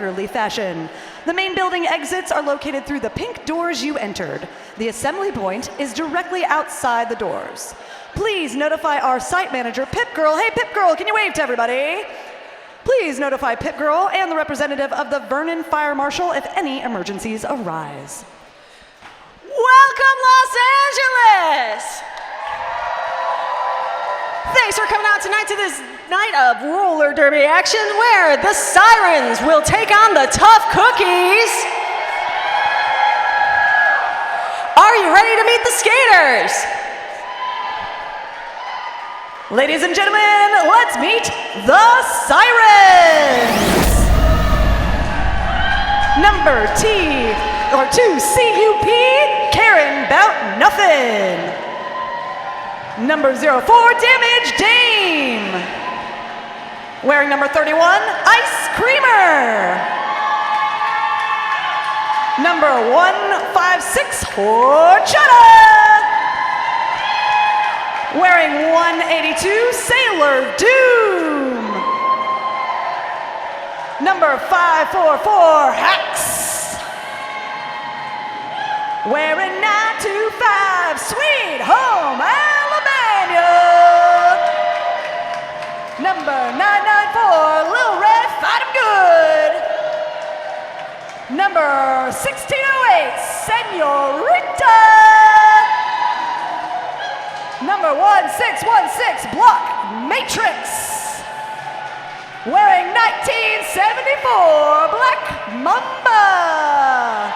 orderly fashion. The main building exits are located through the pink doors you entered. The assembly point is directly outside the doors. Please notify our site manager, Pip Girl. Hey, Pip Girl, can you wave to everybody? Please notify Pip Girl and the representative of the Vernon Fire Marshal if any emergencies arise. Welcome, Los Angeles! Thanks for coming out tonight to this night of roller derby action where the Sirens will take on the Tough Cookies. Are you ready to meet the skaters? Ladies and gentlemen, let's meet the Sirens! Number 2 CUP, Karen Bout Nothing. Number 04, Damage Dame. Wearing number 31, Ice Creamer. Number 156, Horchata. Wearing 182, Sailor Doom. Number 544, Hacks. Wearing 925, Sweet Home Alabama. Number 994, Lil Red, Fight 'em Good. Number 1608, Senorita. Number 1616, Block Matrix. Wearing 1974, Black Mamba.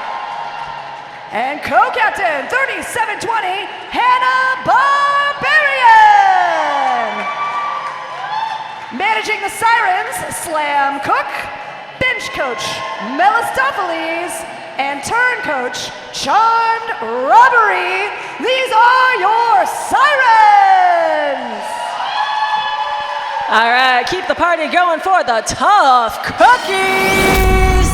And co-captain 3720, Hannah Barbarian. Managing the Sirens, Slam Cook, bench coach Melistopheles, and turn coach Charmed Robbery. These are your Sirens. All right, keep the party going for the Tough Cookies.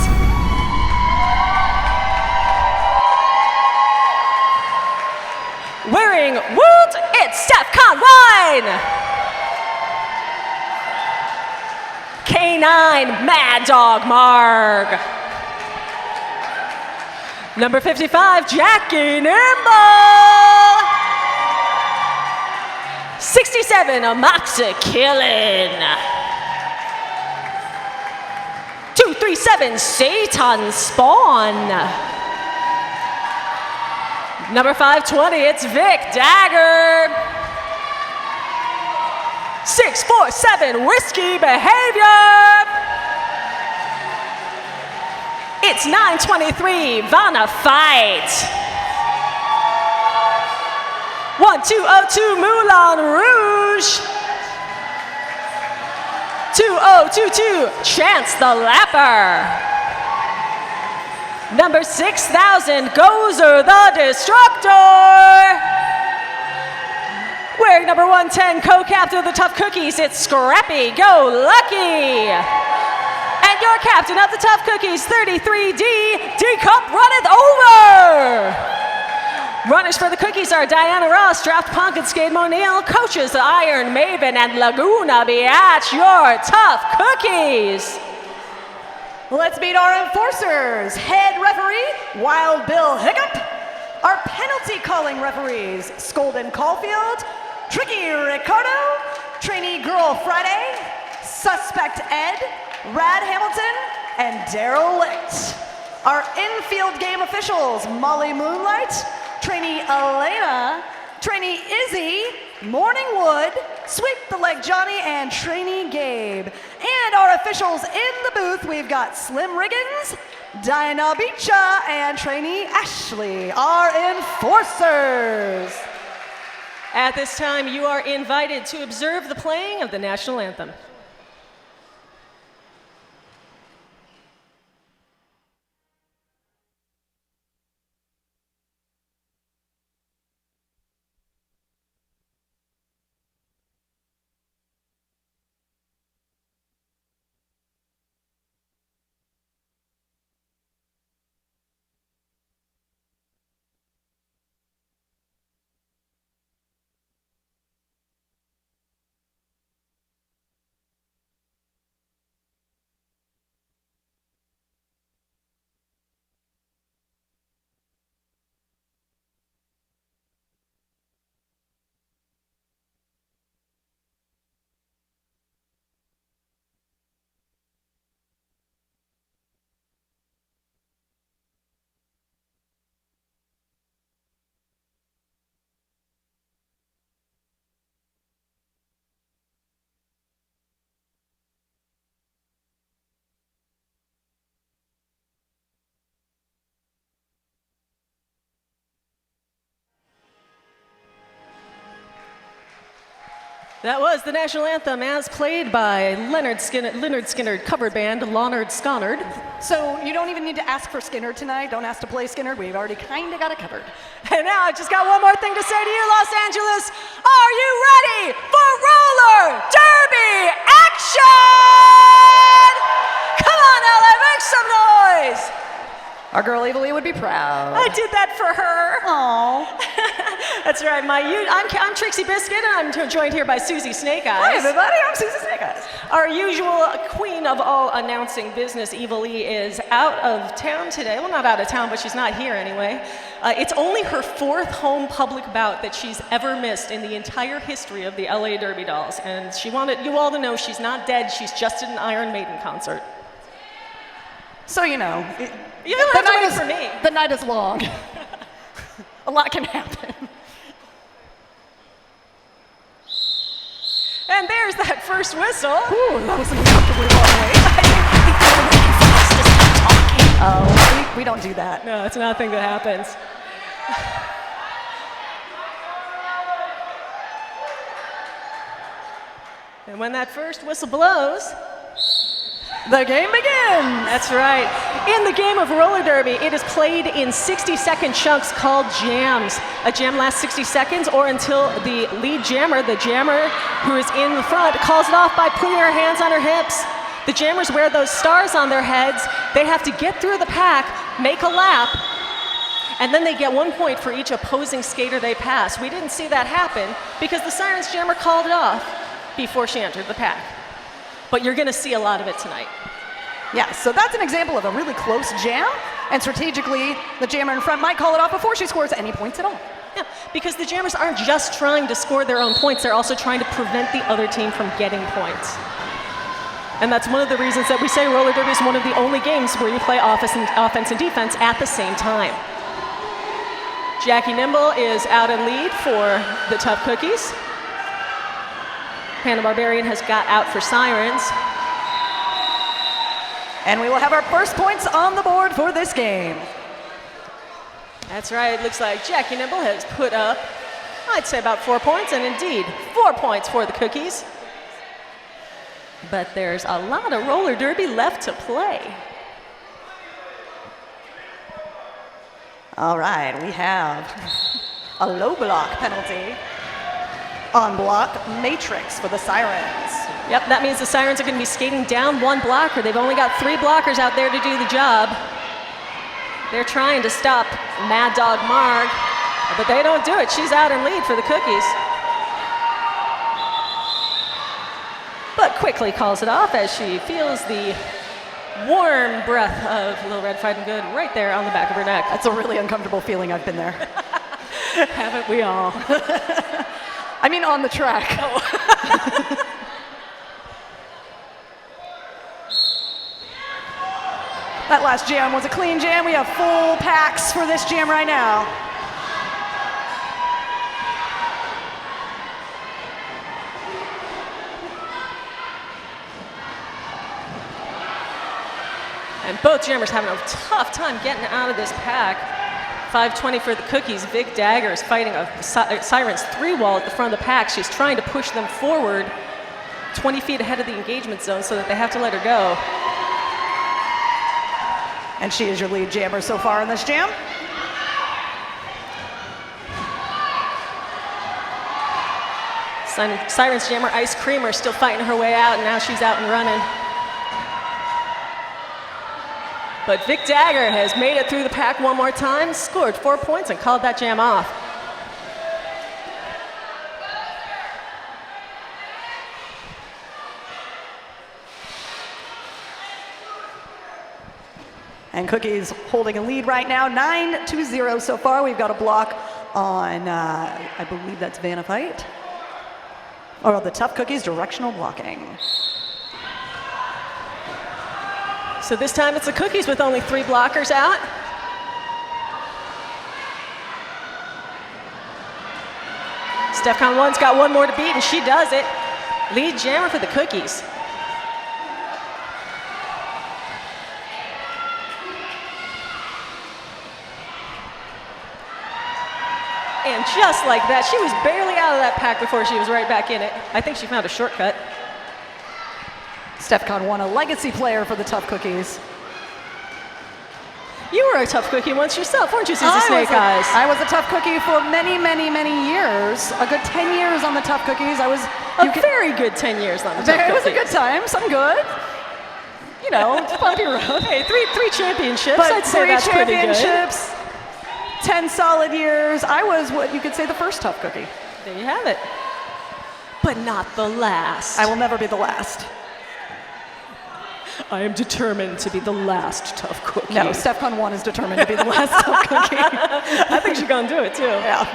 Wearing Woot, it's Steph Conwine. K9, Mad Dog Marg. Number 55, Jackie Nimble. 67, Amoxa Killin. 237, Satan Spawn. Number 520, it's Vic Dagger. 647, Risky Behavior. It's 923, Vanna Fight. 1202, Moulin Rouge. 2022, Chance the Lapper. Number 6000, Gozer the Destructor. Wearing number 110, co-captain of the Tough Cookies, it's Scrappy Go Lucky. And your captain of the Tough Cookies, 33D, D-Cup Runneth Over. Runners for the Cookies are Diana Ross, Draft Punk, and Skade Monil. Coaches, the Iron Maven and Laguna Biatch, your Tough Cookies. Let's meet our enforcers. Head referee, Wild Bill Hiccup. Our penalty calling referees, Skolden Caulfield, Tricky Ricardo, Trainee Girl Friday, Suspect Ed, Rad Hamilton, and Daryl Licht. Our infield game officials, Molly Moonlight, Trainee Elena, Trainee Izzy, Morning Wood, Sweep the Leg Johnny, and Trainee Gabe. And our officials in the booth, we've got Slim Riggins, Diana Bicha, and Trainee Ashley, our enforcers. At this time, you are invited to observe the playing of the national anthem. That was the national anthem as played by Leonard Skinner covered band, Leonard Sconard. So you don't even need to ask for Skinner tonight. Don't ask to play Skinner. We've already kind of got it covered. And now I just got one more thing to say to you, Los Angeles. Are you ready for roller derby action? Come on, LA, make some noise. Our girl Eva Lee would be proud. I did that for her. Aww. That's right. I'm Trixie Biscuit, and I'm joined here by Susie Snake Eyes. Hi, everybody. I'm Susie Snake Eyes. Our usual queen of all announcing business, Eva Lee, is out of town today. Well, not out of town, but she's not here anyway. It's only her 4th home public bout that she's ever missed in the entire history of the LA Derby Dolls. And she wanted you all to know she's not dead. She's just at an Iron Maiden concert. So, you know, You don't have to wait for me. The night is long. A lot can happen. And there's that first whistle. Ooh, that was an uncomfortably long wait. Oh, we don't do that. No, it's not a thing that happens. And when that first whistle blows, the game begins. that's right. In the game of roller derby, it is played in 60-second chunks called jams. A jam lasts 60 seconds or until the lead jammer, the jammer who is in the front, calls it off by putting her hands on her hips. The jammers wear those stars on their heads. They have to get through the pack, make a lap, and then they get 1 point for each opposing skater they pass. We didn't see that happen because the Sirens jammer called it off before she entered the pack. But you're going to see a lot of it tonight. Yeah, so that's an example of a really close jam, and strategically, the jammer in front might call it off before she scores any points at all. Yeah, because the jammers aren't just trying to score their own points, they're also trying to prevent the other team from getting points. And that's one of the reasons that we say roller derby is one of the only games where you play offense and defense at the same time. Jackie Nimble is out in lead for the Tough Cookies. Hannah Barbarian has got out for Sirens. And we will have our first points on the board for this game. That's right, it looks like Jackie Nimble has put up, I'd say about 4 points, and indeed, 4 points for the Cookies. But there's a lot of roller derby left to play. All right, we have a low block penalty on block matrix for the Sirens. Yep, that means the Sirens are going to be skating down 1 blocker. They've only got 3 blockers out there to do the job. They're trying to stop Mad Dog Marg, but they don't do it. She's out in lead for the Cookies. But quickly calls it off as she feels the warm breath of Little Red Fighting Good right there on the back of her neck. That's a really uncomfortable feeling. I've been there. Haven't we all? I mean, on the track. Oh. That last jam was a clean jam. We have full packs for this jam right now. And both jammers having a tough time getting out of this pack. 5:20 for the Cookies. Vic Dagger is fighting a Sirens 3-wall at the front of the pack. She's trying to push them forward 20 feet ahead of the engagement zone so that they have to let her go. And she is your lead jammer so far in this jam. Sirens jammer Ice Creamer still fighting her way out, and now she's out and running. But Vic Dagger has made it through the pack one more time, scored 4 points, and called that jam off. And Cookies holding a lead right now, 9-0 so far. We've got a block on, I believe that's Vanna Fight. Or the Tough Cookies directional blocking. So this time it's the Cookies with only 3 blockers out. Stefcon 1's got 1 more to beat, and she does it. Lead jammer for the Cookies. And And just like that, she was barely out of that pack before she was right back in it. I think she found a shortcut. StephCon won a legacy player for the Tough Cookies. You were a Tough Cookie once yourself, weren't you, Susie Snake Eyes? I was a Tough Cookie for many, many, many years. A good 10 years on the Tough Cookies. I was a very good 10 years on the Tough Cookies. It was a good time. Some good. You know, bumpy road. Hey, three championships. But I'd say that's pretty good. 3 championships, 10 solid years. I was what you could say the first Tough Cookie. There you have it. But not the last. I will never be the last. I am determined to be the last Tough Cookie. No, StephCon 1 is determined to be the last Tough Cookie. I think she's gonna do it too. Yeah.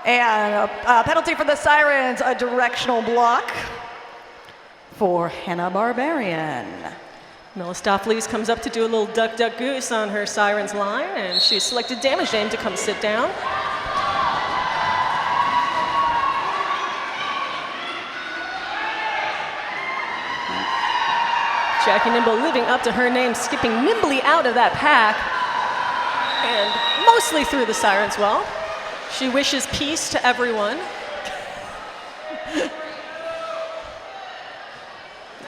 And a penalty for the Sirens, a directional block for Hannah Barbarian. Melistopheles comes up to do a little duck, duck, goose on her Sirens line, and she's selected Damage Dame to come sit down. Jackie Nimble living up to her name, skipping nimbly out of that pack, and mostly through the Sirens well. She wishes peace to everyone.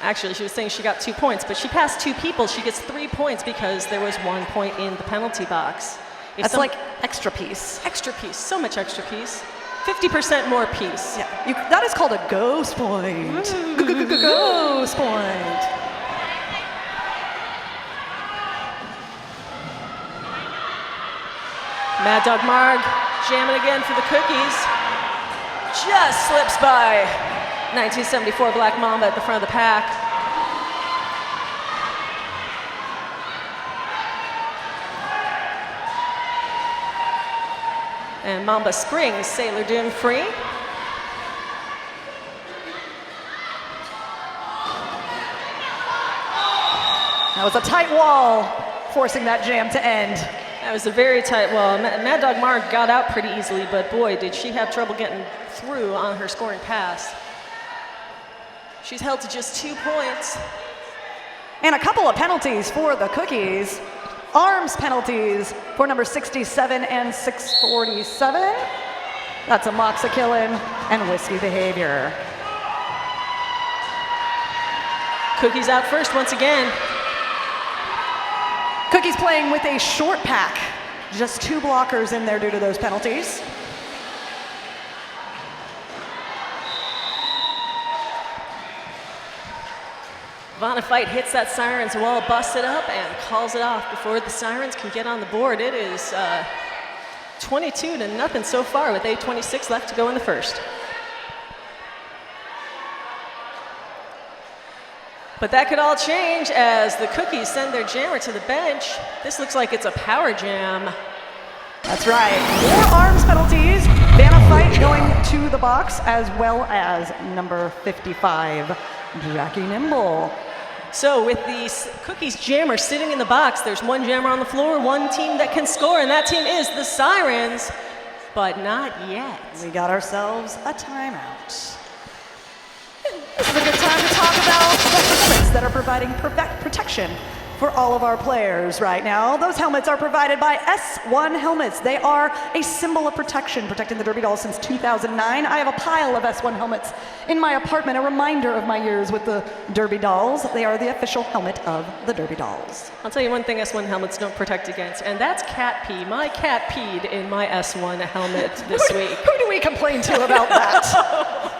Actually, she was saying she got 2 points, but she passed 2 people. She gets 3 points because there was 1 point in the penalty box. That's like extra piece. Extra piece, so much extra piece. 50% more piece. Yeah, that is called a ghost point. Ghost point. Mad Dog Marg jamming again for the Cookies. Just slips by 1974 Black Mamba at the front of the pack. And Mamba springs Sailor Doom free. That was a tight wall, forcing that jam to end. That was a very tight wall. Mad Dog Marg got out pretty easily, but boy, did she have trouble getting through on her scoring pass. She's held to just 2 points. And a couple of penalties for the Cookies. Arms penalties for number 67 and 647. That's a Moxakillin and Whiskey Behavior. Cookies out first once again. Cookies playing with a short pack. Just 2 blockers in there due to those penalties. Vonnefight hits that Sirens wall, busts it up, and calls it off before the Sirens can get on the board. It is 22-0 so far with 8:26 left to go in the first. But that could all change as the Cookies send their jammer to the bench. This looks like it's a power jam. That's right. 4 arms penalties. Vonnefight going to the box, as well as number 55, Jackie Nimble. So with the Cookies jammer sitting in the box, there's 1 jammer on the floor, 1 team that can score, and that team is the Sirens, but not yet. We got ourselves a timeout. This is a good time to talk about the helmets that are providing protection for all of our players right now. Those helmets are provided by S1 Helmets. They are a symbol of protection, protecting the Derby Dolls since 2009. I have a pile of S1 helmets in my apartment, a reminder of my years with the Derby Dolls. They are the official helmet of the Derby Dolls. I'll tell you one thing S1 helmets don't protect against, and that's cat pee. My cat peed in my S1 helmet this week. Who do we complain to about that?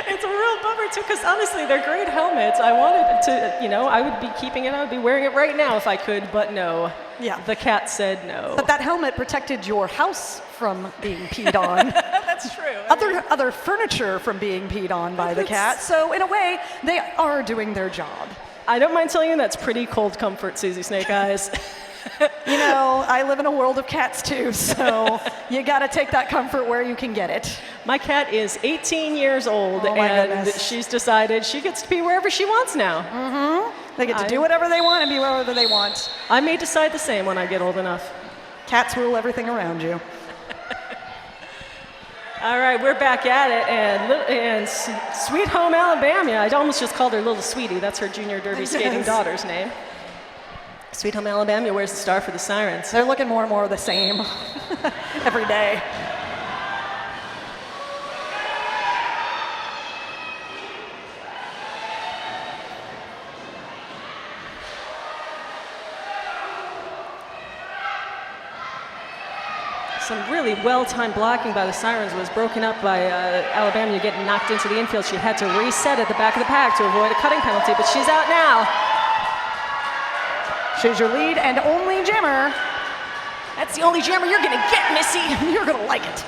It's a real bummer too, because honestly, they're great helmets. I wanted to, you know, I would be keeping it, I would be wearing it right now if I could, but no. Yeah. The cat said no. But that helmet protected your house from being peed on. That's true. Other furniture from being peed on by the cat. So in a way, they are doing their job. I don't mind telling you that's pretty cold comfort, Susie Snake Eyes. You know, I live in a world of cats too, so you gotta take that comfort where you can get it. My cat is 18 years old, and goodness. she's decided she gets to be wherever she wants now. Mm-hmm. They get to do whatever they want and be wherever they want. I may decide the same when I get old enough. Cats rule everything around you. All right, we're back at it, and Sweet Home Alabama, I almost just called her Little Sweetie. That's her junior derby skating daughter's name. Sweet Home Alabama wears the star for the Sirens. They're looking more and more the same every day. Some really well-timed blocking by the Sirens was broken up by Alabama getting knocked into the infield. She had to reset at the back of the pack to avoid a cutting penalty, but she's out now. She's your lead and only jammer. That's the only jammer you're gonna get, Missy. You're gonna like it.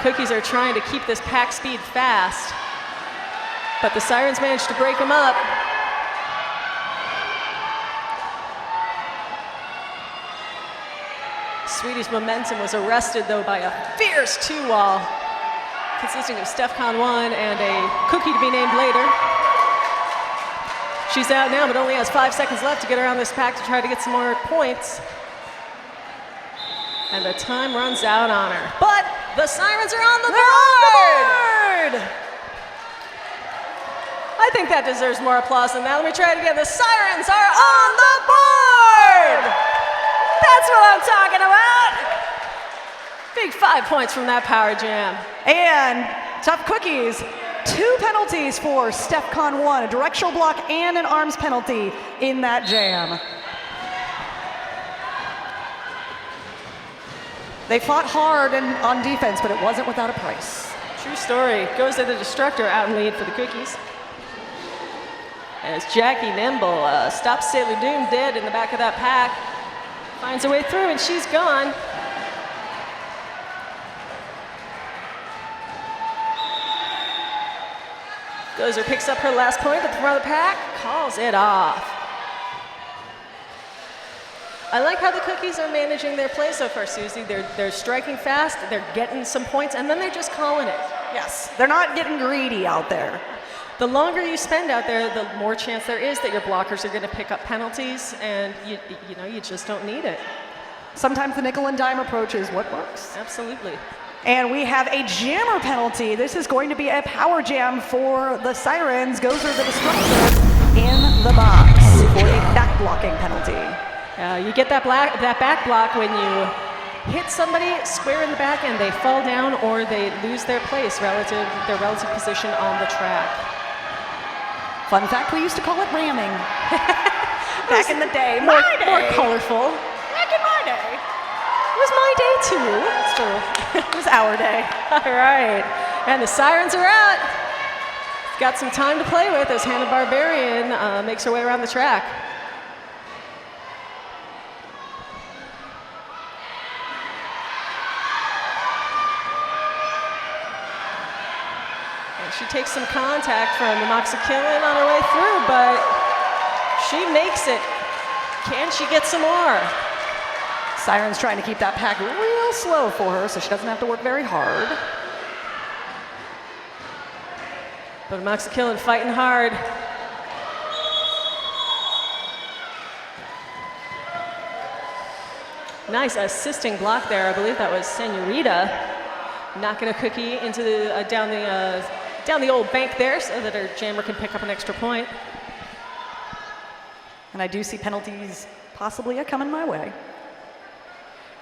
Cookies are trying to keep this pack speed fast, but the Sirens managed to break them up. Sweetie's momentum was arrested, though, by a fierce two-wall consisting of STEFCON 1 and a cookie to be named later. She's out now, but only has 5 seconds left to get around this pack to try to get some more points. And the time runs out on her. But the Sirens are on the board! I think that deserves more applause than that. Let me try it again. The Sirens are on the board! That's what I'm talking about! Big 5 points from that power jam. And Tough Cookies, 2 penalties for STEFCON 1, a directional block and an arms penalty in that jam. They fought hard and on defense, but it wasn't without a price. True story. Goes to the Destructor out in lead for the Cookies. As Jackie Nimble stops Sailor Doom dead in the back of that pack. Finds her way through, and she's gone. Gozer picks up her last point at the front of the pack, calls it off. I like how the Cookies are managing their play so far, Susie. They're striking fast, they're getting some points, and then they're just calling it. Yes, they're not getting greedy out there. The longer you spend out there, the more chance there is that your blockers are going to pick up penalties, and you just don't need it. Sometimes the nickel and dime approach is what works. Absolutely. And we have a jammer penalty. This is going to be a power jam for the Sirens. Gozer the Destructor in the box for a back blocking penalty. You get that back block when you hit somebody square in the back and they fall down or they lose their place their relative position on the track. Fun fact, we used to call it ramming. Back in the day. More day. colorful. Back in my day. It was my day too. That's true. It was our day. All right. And the Sirens are out. Got some time to play with as Hannah Barbarian makes her way around the track. She takes some contact from the Moxakillan on her way through, but she makes it. Can she get some more? Sirens trying to keep that pack real slow for her so she doesn't have to work very hard. But Moxakillan fighting hard. Nice assisting block there. I believe that was Senorita knocking a cookie into the down the old bank there so that her jammer can pick up an extra point. And I do see penalties possibly coming my way.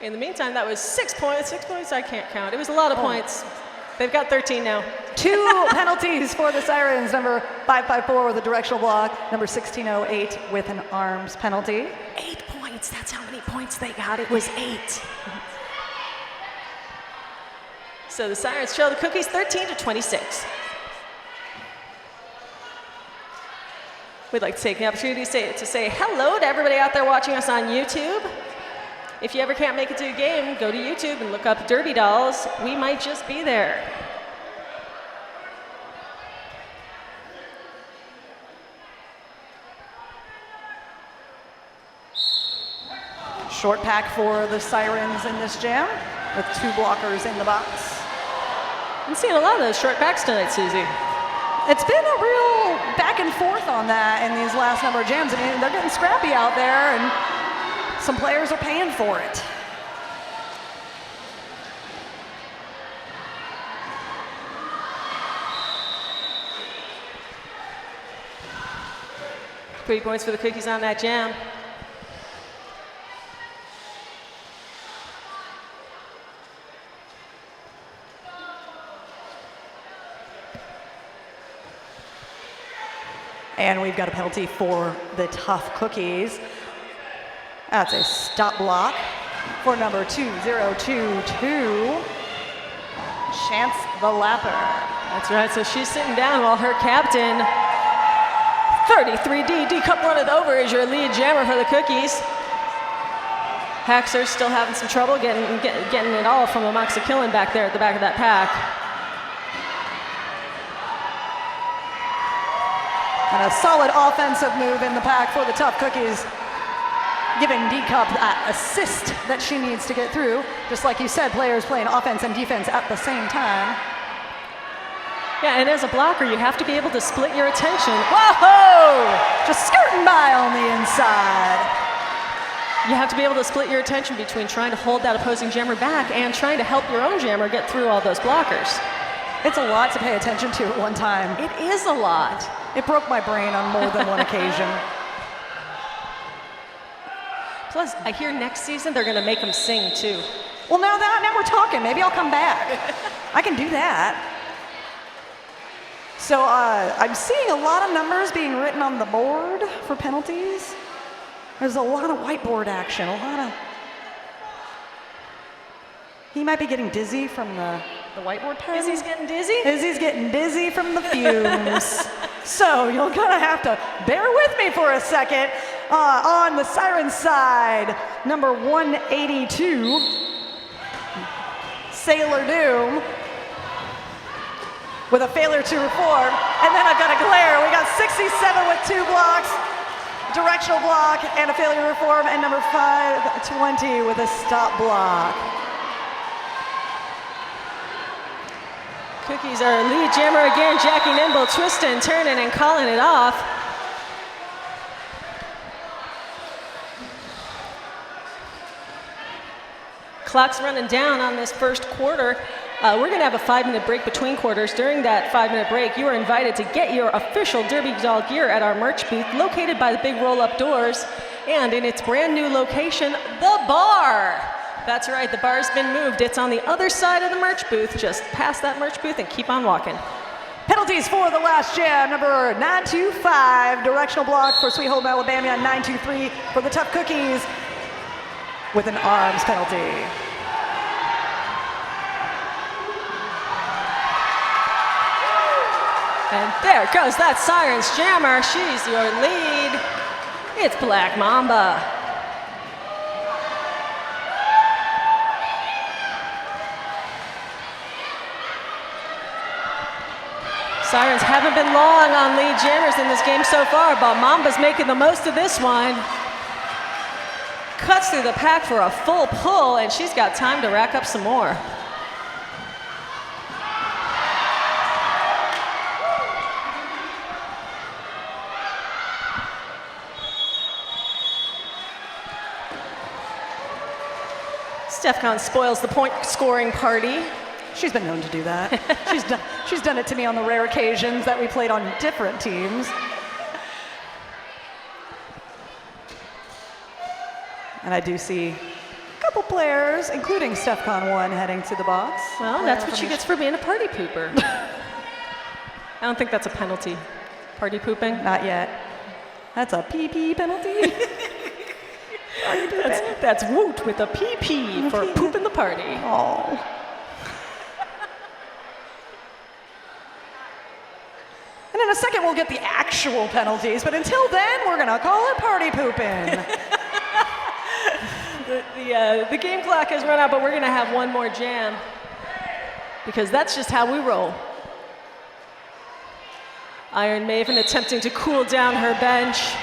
In the meantime, that was 6 points. 6 points I can't count. It was a lot of points. They've got 13 now. 2 penalties for the Sirens. Number 554 with a directional block. Number 1608 with an arms penalty. 8 points. That's how many points they got. It was 8. So the Sirens trail the Cookies 13-26. We'd like to take the opportunity to say hello to everybody out there watching us on YouTube. If you ever can't make it to a game, go to YouTube and look up Derby Dolls. We might just be there. Short pack for the Sirens in this jam with 2 blockers in the box. I'm seeing a lot of those short backs tonight, Susie. It's been a real back and forth on that in these last number of jams. I mean, they're getting scrappy out there, and some players are paying for it. 3 points for the Cookies on that jam. And we've got a penalty for the Tough Cookies. That's a stop block for number 2022, Chance the Lapper. That's right, so she's sitting down while her captain, 33D, D-Cup runneth over, is your lead jammer for the Cookies. Haxer's still having some trouble getting it all from amongst the killing back there at the back of that pack. And a solid offensive move in the pack for the Tough Cookies, giving D-Cup that assist that she needs to get through. Just like you said, players playing offense and defense at the same time. Yeah, and as a blocker, you have to be able to split your attention. Whoa! Just skirting by on the inside. You have to be able to split your attention between trying to hold that opposing jammer back and trying to help your own jammer get through all those blockers. It's a lot to pay attention to at one time. It is a lot. It broke my brain on more than one occasion. Plus, I hear next season they're going to make them sing too. Well, now we're talking. Maybe I'll come back. I can do that. So I'm seeing a lot of numbers being written on the board for penalties. There's a lot of whiteboard action, a lot of... He might be getting dizzy from the whiteboard pen. Izzy's getting dizzy? Izzy's getting dizzy from the fumes. So you're gonna have to bear with me for a second. On the Sirens side, number 182, Sailor Doom, with a failure to reform. And then I've got a glare. We got 67 with 2 blocks, directional block, and a failure to reform, and number 520 with a stop block. Cookies are lead jammer again, Jackie Nimble, twisting, turning, and calling it off. Clock's running down on this first quarter. We're going to have a 5-minute break between quarters. During that 5-minute break, you are invited to get your official Derby Doll gear at our merch booth located by the big roll-up doors and in its brand new location, the bar. That's right, the bar's been moved. It's on the other side of the merch booth. Just past that merch booth and keep on walking. Penalties for the last jam, number 925, directional block for Sweet Home Alabama, 923 for the Tough Cookies with an arms penalty. And there goes that Sirens jammer. She's your lead. It's Black Mamba. Sirens haven't been long on lead jammers in this game so far, but Mamba's making the most of this one. Cuts through the pack for a full pull, and she's got time to rack up some more. Stefcon spoils the point scoring party. She's been known to do that. She's done it to me on the rare occasions that we played on different teams. And I do see a couple players, including Stefcon 1, heading to the box. Well, that's what she gets for being a party pooper. I don't think that's a penalty. Party pooping? Not yet. That's a PP penalty. That's woot with a PP for pooping the party. Oh. And in a second, we'll get the actual penalties, but until then, we're gonna call it party pooping. The game clock has run out, but we're gonna have one more jam because that's just how we roll. Iron Maven attempting to cool down her bench.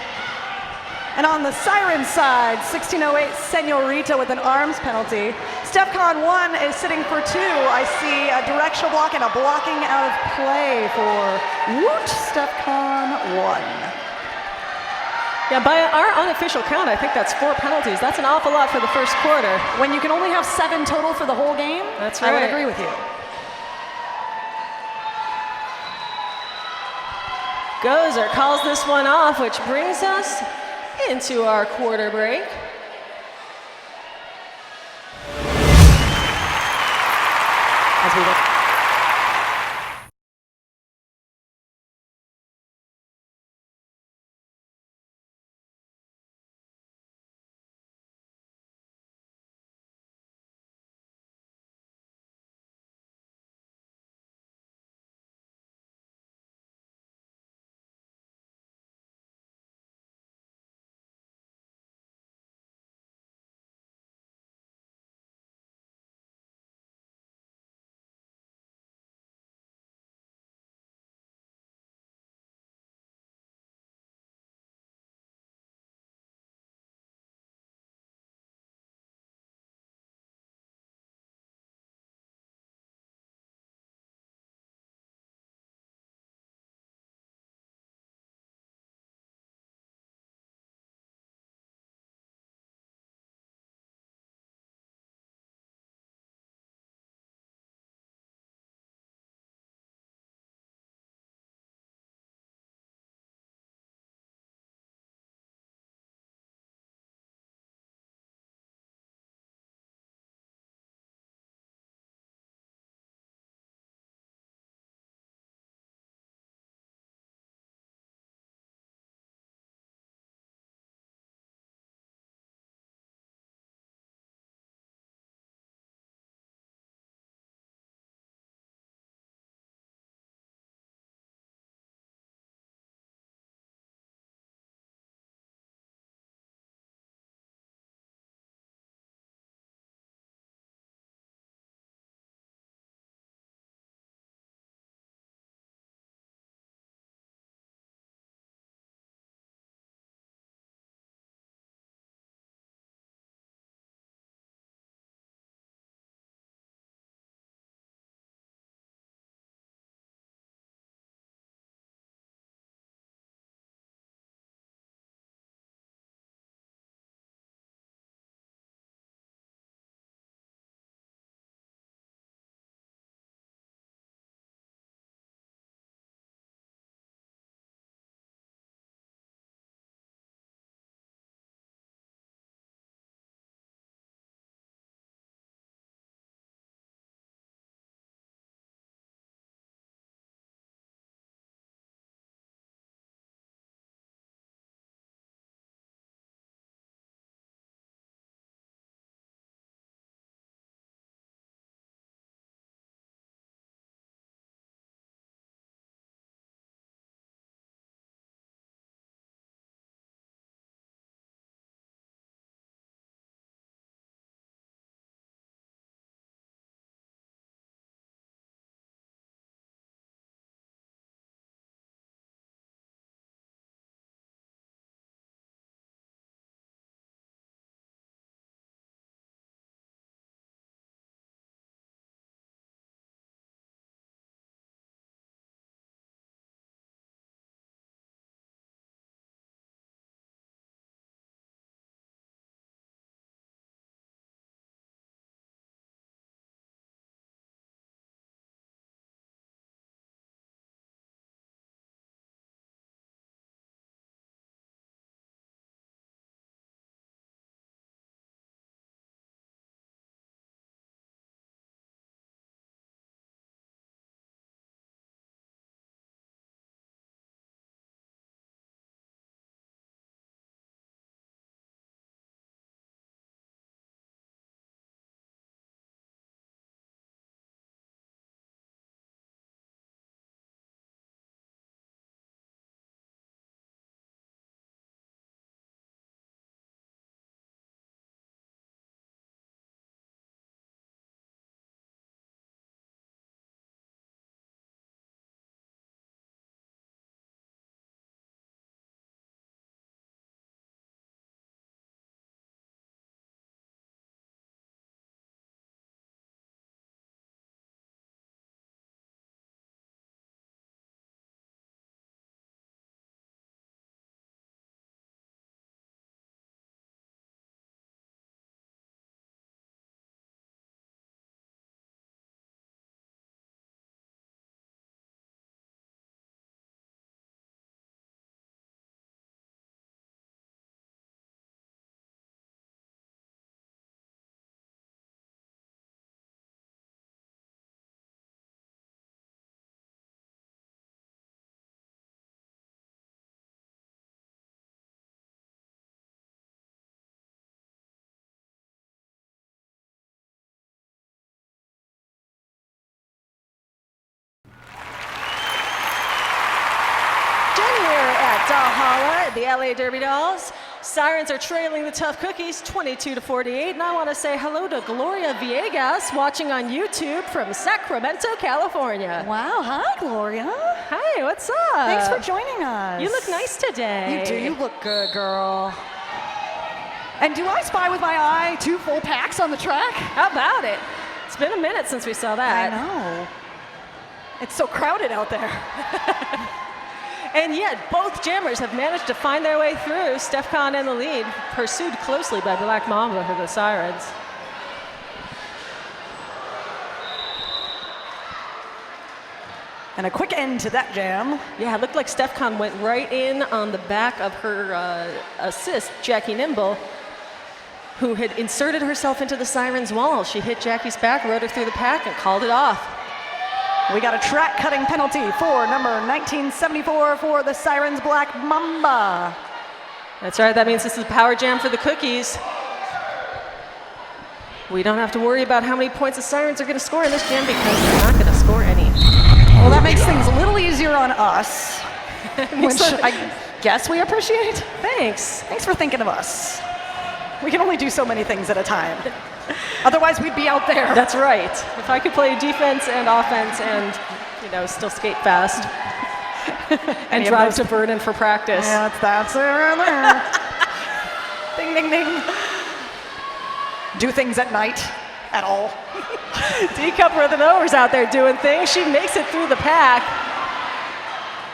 And on the Siren side, 1608 Senorita with an arms penalty. Stefcon 1 is sitting for 2. I see a directional block and a blocking out of play for Woot Stefcon 1. Yeah, by our unofficial count, I think that's 4 penalties. That's an awful lot for the first quarter. When you can only have 7 total for the whole game, that's right. I would agree with you. Gozer calls this one off, which brings us into our quarter break. As we look Dollhalla, the LA Derby Dolls. Sirens are trailing the Tough Cookies 22-48, and I want to say hello to Gloria Villegas watching on YouTube from Sacramento, California. Wow, hi, Gloria. Hi, what's up? Thanks for joining us. You look nice today. You do. You look good, girl. And do I spy with my eye 2 full packs on the track? How about it? It's been a minute since we saw that. I know. It's so crowded out there. And yet, both jammers have managed to find their way through. Steph Kahn in the lead, pursued closely by Black Mamba for the Sirens. And a quick end to that jam. Yeah, it looked like Steph Kahn went right in on the back of her assist, Jackie Nimble, who had inserted herself into the Sirens' wall. She hit Jackie's back, rode her through the pack, and called it off. We got a track cutting penalty for number 1974 for the Sirens Black Mamba. That's right, that means this is a power jam for the Cookies. We don't have to worry about how many points the Sirens are going to score in this jam because they're not going to score any. Well, that makes things a little easier on us, which I guess we appreciate. Thanks. Thanks for thinking of us. We can only do so many things at a time. Otherwise, we'd be out there. That's right. If I could play defense and offense and, still skate fast and drive to Vernon for practice. Yeah, that's it right there. Ding, ding, ding. Do things at night at all. D-Cup Rhythm Over's out there doing things. She makes it through the pack.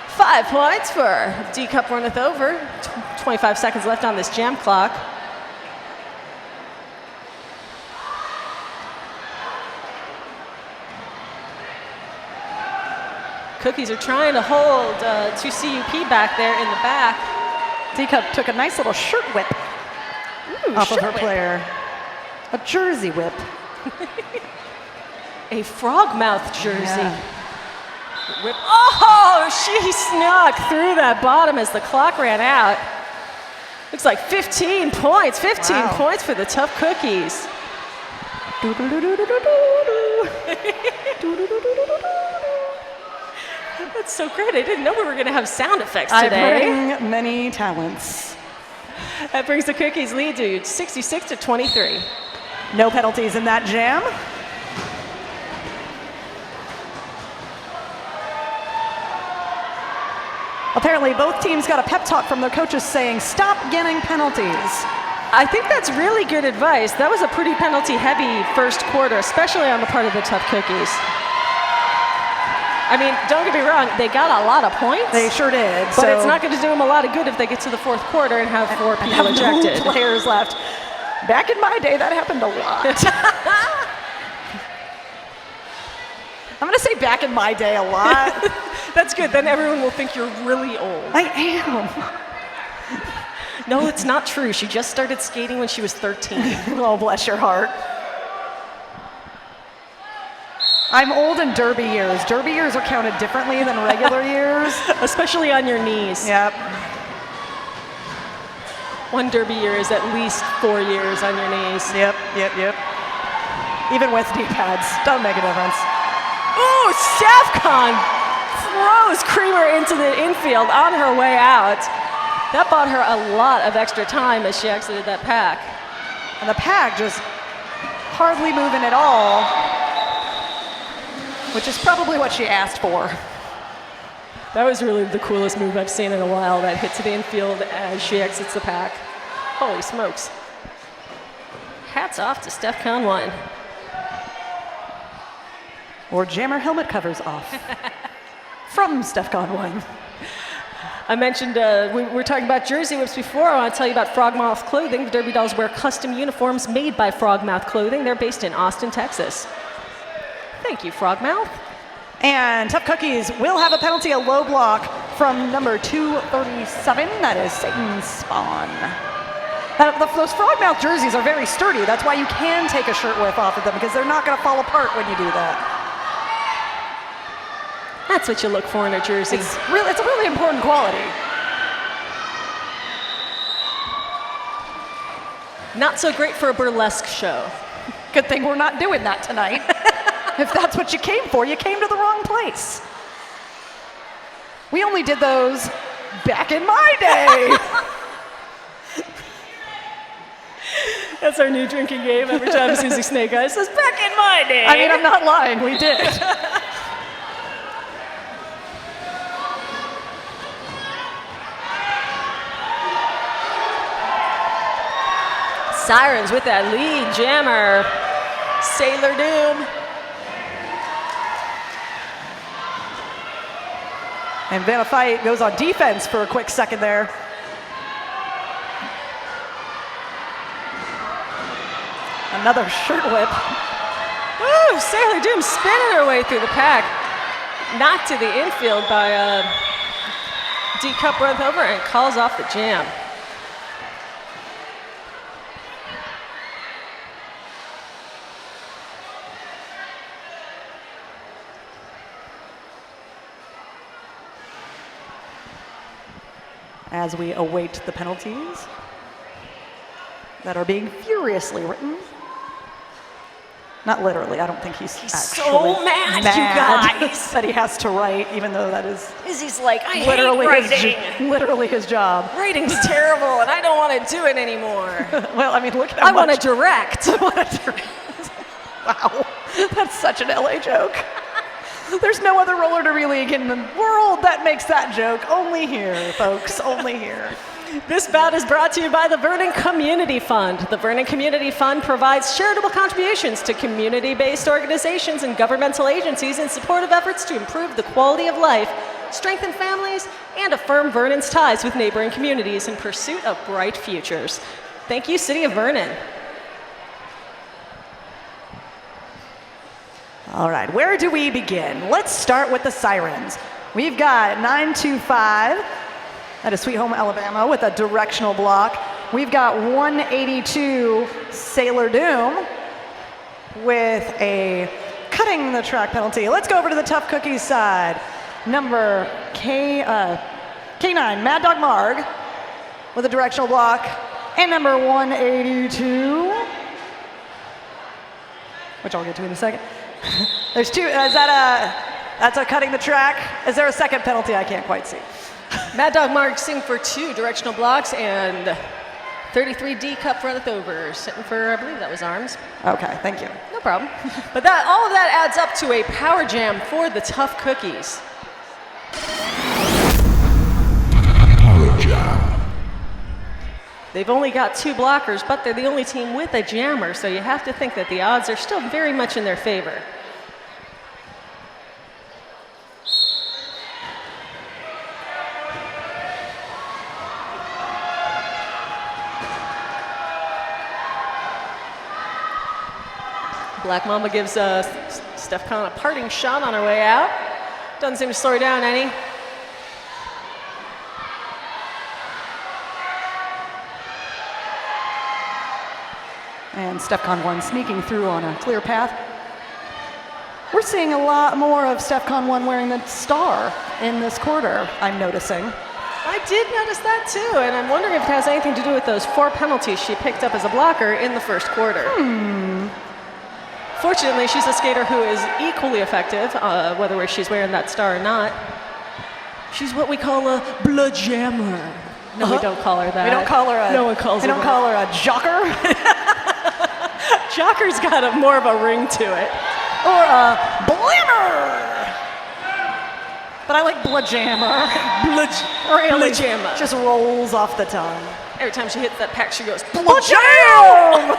5 points for D-Cup Runneth Over. 25 seconds left on this jam clock. Cookies are trying to hold 2CUP back there in the back. D-Cup took a nice little shirt whip off of her player. A jersey whip. A frogmouth jersey. Yeah. Whip. Oh, she snuck through that bottom as the clock ran out. Looks like 15 points. 15 Wow. points for the Tough Cookies. That's so great. I didn't know we were going to have sound effects today. I bring many talents. That brings the Cookies lead to 66-23. No penalties in that jam. Apparently, both teams got a pep talk from their coaches saying, stop getting penalties. I think that's really good advice. That was a pretty penalty-heavy first quarter, especially on the part of the Tough Cookies. I mean, don't get me wrong, they got a lot of points. They sure did. But it's not going to do them a lot of good if they get to the fourth quarter and have 4 people ejected. No players left. Back in my day, that happened a lot. I'm going to say back in my day a lot. That's good. Then everyone will think you're really old. I am. No, it's not true. She just started skating when she was 13. Oh, bless your heart. I'm old in derby years. Derby years are counted differently than regular years. Especially on your knees. Yep. One derby year is at least 4 years on your knees. Yep. Even with D-pads, doesn't make a difference. Ooh, Safcon throws Creamer into the infield on her way out. That bought her a lot of extra time as she exited that pack. And the pack just hardly moving at all, which is probably what she asked for. That was really the coolest move I've seen in a while, that hit to the infield as she exits the pack. Holy smokes. Hats off to Steph Kahn 1. Or jammer helmet covers off. From Steph Kahn 1. I mentioned we were talking about jersey whips before. I want to tell you about Frogmouth Clothing. The Derby Dolls wear custom uniforms made by Frogmouth Clothing. They're based in Austin, Texas. Thank you, Frogmouth. And Tough Cookies will have a penalty, a low block from number 237. That is Satan's Spawn. Those Frogmouth jerseys are very sturdy. That's why you can take a shirt whip off of them, because they're not going to fall apart when you do that. That's what you look for in a jersey. It's a really important quality. Not so great for a burlesque show. Good thing we're not doing that tonight. If that's what you came for, you came to the wrong place. We only did those Back in my day. That's our new drinking game. Every time Susie Snake Eyes says, back in my day. I mean, I'm not lying. We did. Sirens with that lead jammer. Sailor Doom. And Vanna Fight goes on defense for a quick second there. Another shirt whip. Ooh, Sailor Doom spinning her way through the pack. Knocked to the infield by D-Cup runs over and calls off the jam. As we await the penalties that are being furiously written. Not literally, I don't think he's actually so mad, you guys. that he has to write, even though that is Izzy's like, I literally hate writing. literally his job. Writing's terrible, and I don't want to do it anymore. Well, I mean, look at I want to direct. Wow, that's such an LA joke. There's no other roller derby league in the world that makes that joke. Only here, folks, only here. This bout is brought to you by the Vernon Community Fund. The Vernon Community Fund provides charitable contributions to community-based organizations and governmental agencies in support of efforts to improve the quality of life, strengthen families, and affirm Vernon's ties with neighboring communities in pursuit of bright futures. Thank you, City of Vernon. All right, where do we begin? Let's start with the Sirens. We've got 925 out of Sweet Home, Alabama with a directional block. We've got 182 Sailor Doom with a cutting the track penalty. Let's go over to the Tough Cookies side. Number K9, Mad Dog Marg with a directional block. And number 182, which I'll get to in a second. There's two, that's a cutting the track. Is there a second penalty? I can't quite see. Mad Dog Mark sitting for 2 directional blocks and 33 D-Cup runneth over, sitting for, I believe that was arms. Okay, thank you. No problem. But that all of that adds up to a power jam for the Tough Cookies. Power jam. They've only got 2 blockers, but they're the only team with a jammer, so you have to think that the odds are still very much in their favor. Black Mamba gives Steph Kahn a parting shot on her way out. Doesn't seem to slow her down any. And Steph Kahn 1 sneaking through on a clear path. We're seeing a lot more of Steph Kahn 1 wearing the star in this quarter, I'm noticing. I did notice that too, and I'm wondering if it has anything to do with those 4 penalties she picked up as a blocker in the first quarter. Fortunately, she's a skater who is equally effective, whether she's wearing that star or not. She's what we call a blood jammer. No, we don't call her that. We don't call her a. No one calls her We don't that. call her a jocker Jocker's got more of a ring to it. or a blammer. But I like bludjammer. Really, Bludjammer. just rolls off the tongue. Every time she hits that pack, she goes, Bludjam!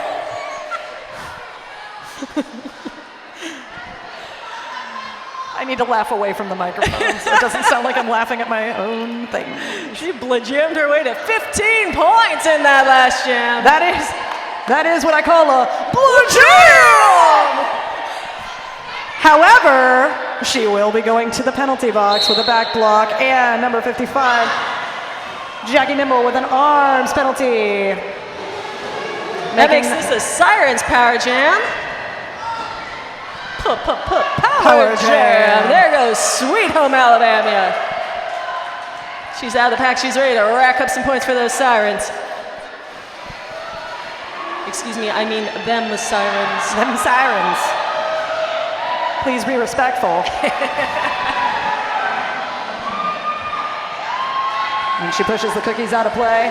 I need to laugh away from the microphone so it doesn't sound like I'm laughing at my own thing. She jammed her way to 15 points in that last jam. That is what I call a bludjam! However, she will be going to the penalty box with a back block, and number 55, Jackie Nimble with an arms penalty. That makes this a Sirens power jam. Power jam. There goes Sweet Home Alabama. She's out of the pack. She's ready to rack up some points for those Sirens. Excuse me, I mean them Sirens. Them Sirens. Please be respectful. And she pushes the cookies out of play,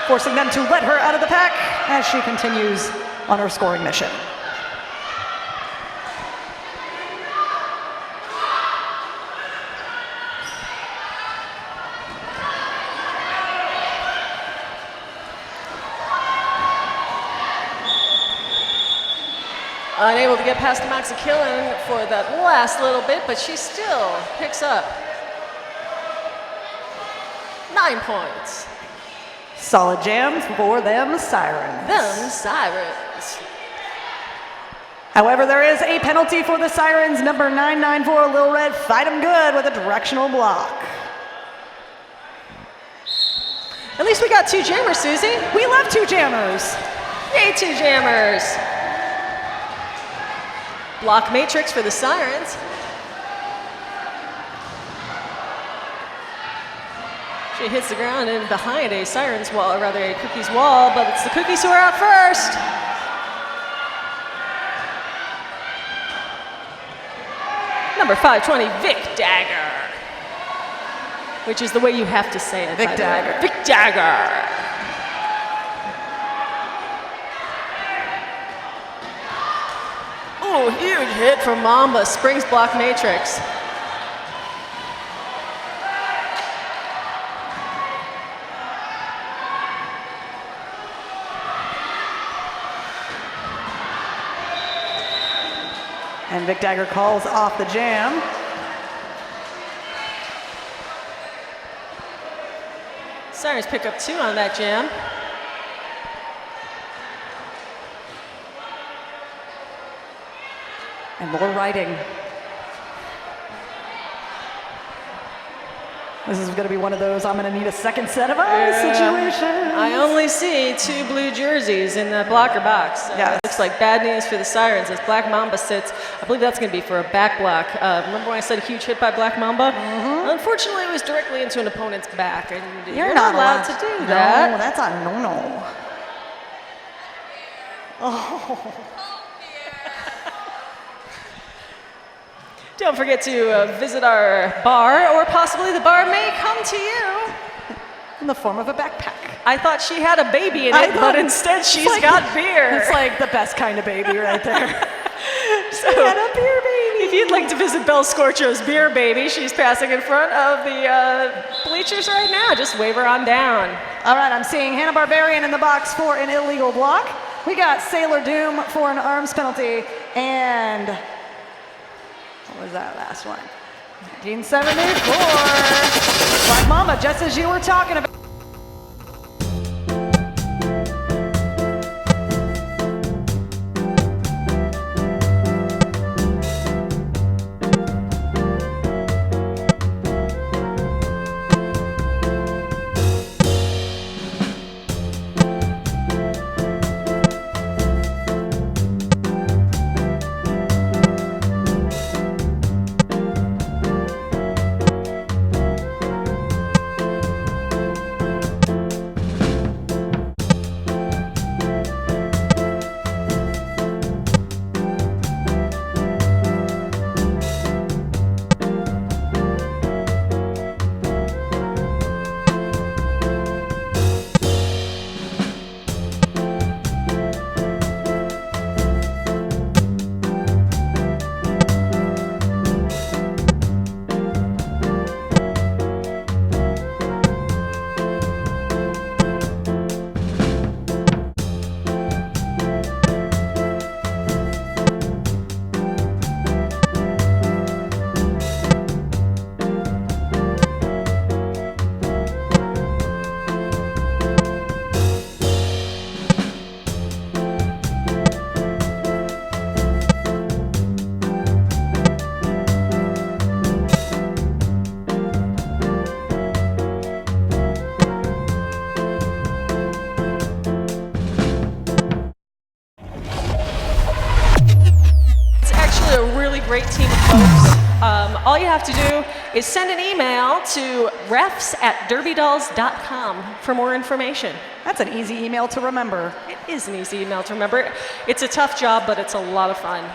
forcing them to let her out of the pack as she continues on her scoring mission. Unable to get past the Max Killen for that last little bit, but she still picks up 9 points. Solid jams for them Sirens. Them Sirens. However, there is a penalty for the Sirens. Number 994, Lil Red, fight 'em good with a directional block. At least we got 2 jammers, Susie. We love 2 jammers. Yay, 2 jammers. Block matrix for the Sirens. She hits the ground and behind a Sirens wall, or rather a Cookies wall, but it's the Cookies who are out first. Number 520, Vic Dagger. Which is the way you have to say it. Vic Dagger. Vic Dagger. Ooh, huge hit from Mamba, springs block matrix. And Vic Dagger calls off the jam. Sirens pick up 2 on that jam. And more riding. This is going to be one of those I'm going to need a second set of eyes situations. I only see 2 blue jerseys in the blocker box. Yes. It looks like bad news for the Sirens as Black Mamba sits. I believe that's going to be for a back block. Remember when I said a huge hit by Black Mamba? Mm-hmm. Unfortunately, it was directly into an opponent's back. And you're not allowed to do that. No, that's a no-no. Oh. Don't forget to visit our bar, or possibly the bar may come to you. In the form of a backpack. I thought she had a baby in it, but instead she's got beer. It's like the best kind of baby right there. So, she had a beer baby. If you'd like to visit Belle Scorcho's beer baby, she's passing in front of the bleachers right now. Just wave her on down. All right, I'm seeing Hannah Barbarian in the box for an illegal block. We got Sailor Doom for an arms penalty, and what was that last one? 1974. Black Mamba, just as you were talking about. Great team of folks. All you have to do is send an email to refs@derbydolls.com for more information. That's an easy email to remember. It is an easy email to remember. It's a tough job, but it's a lot of fun.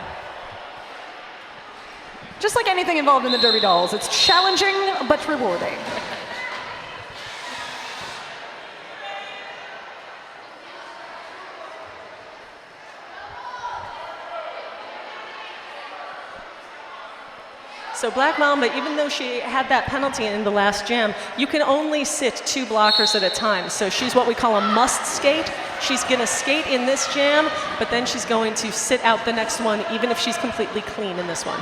Just like anything involved in the Derby Dolls, it's challenging but rewarding. So Black Mamba, even though she had that penalty in the last jam, you can only sit 2 blockers at a time. So she's what we call a must skate. She's going to skate in this jam, but then she's going to sit out the next one, even if she's completely clean in this one.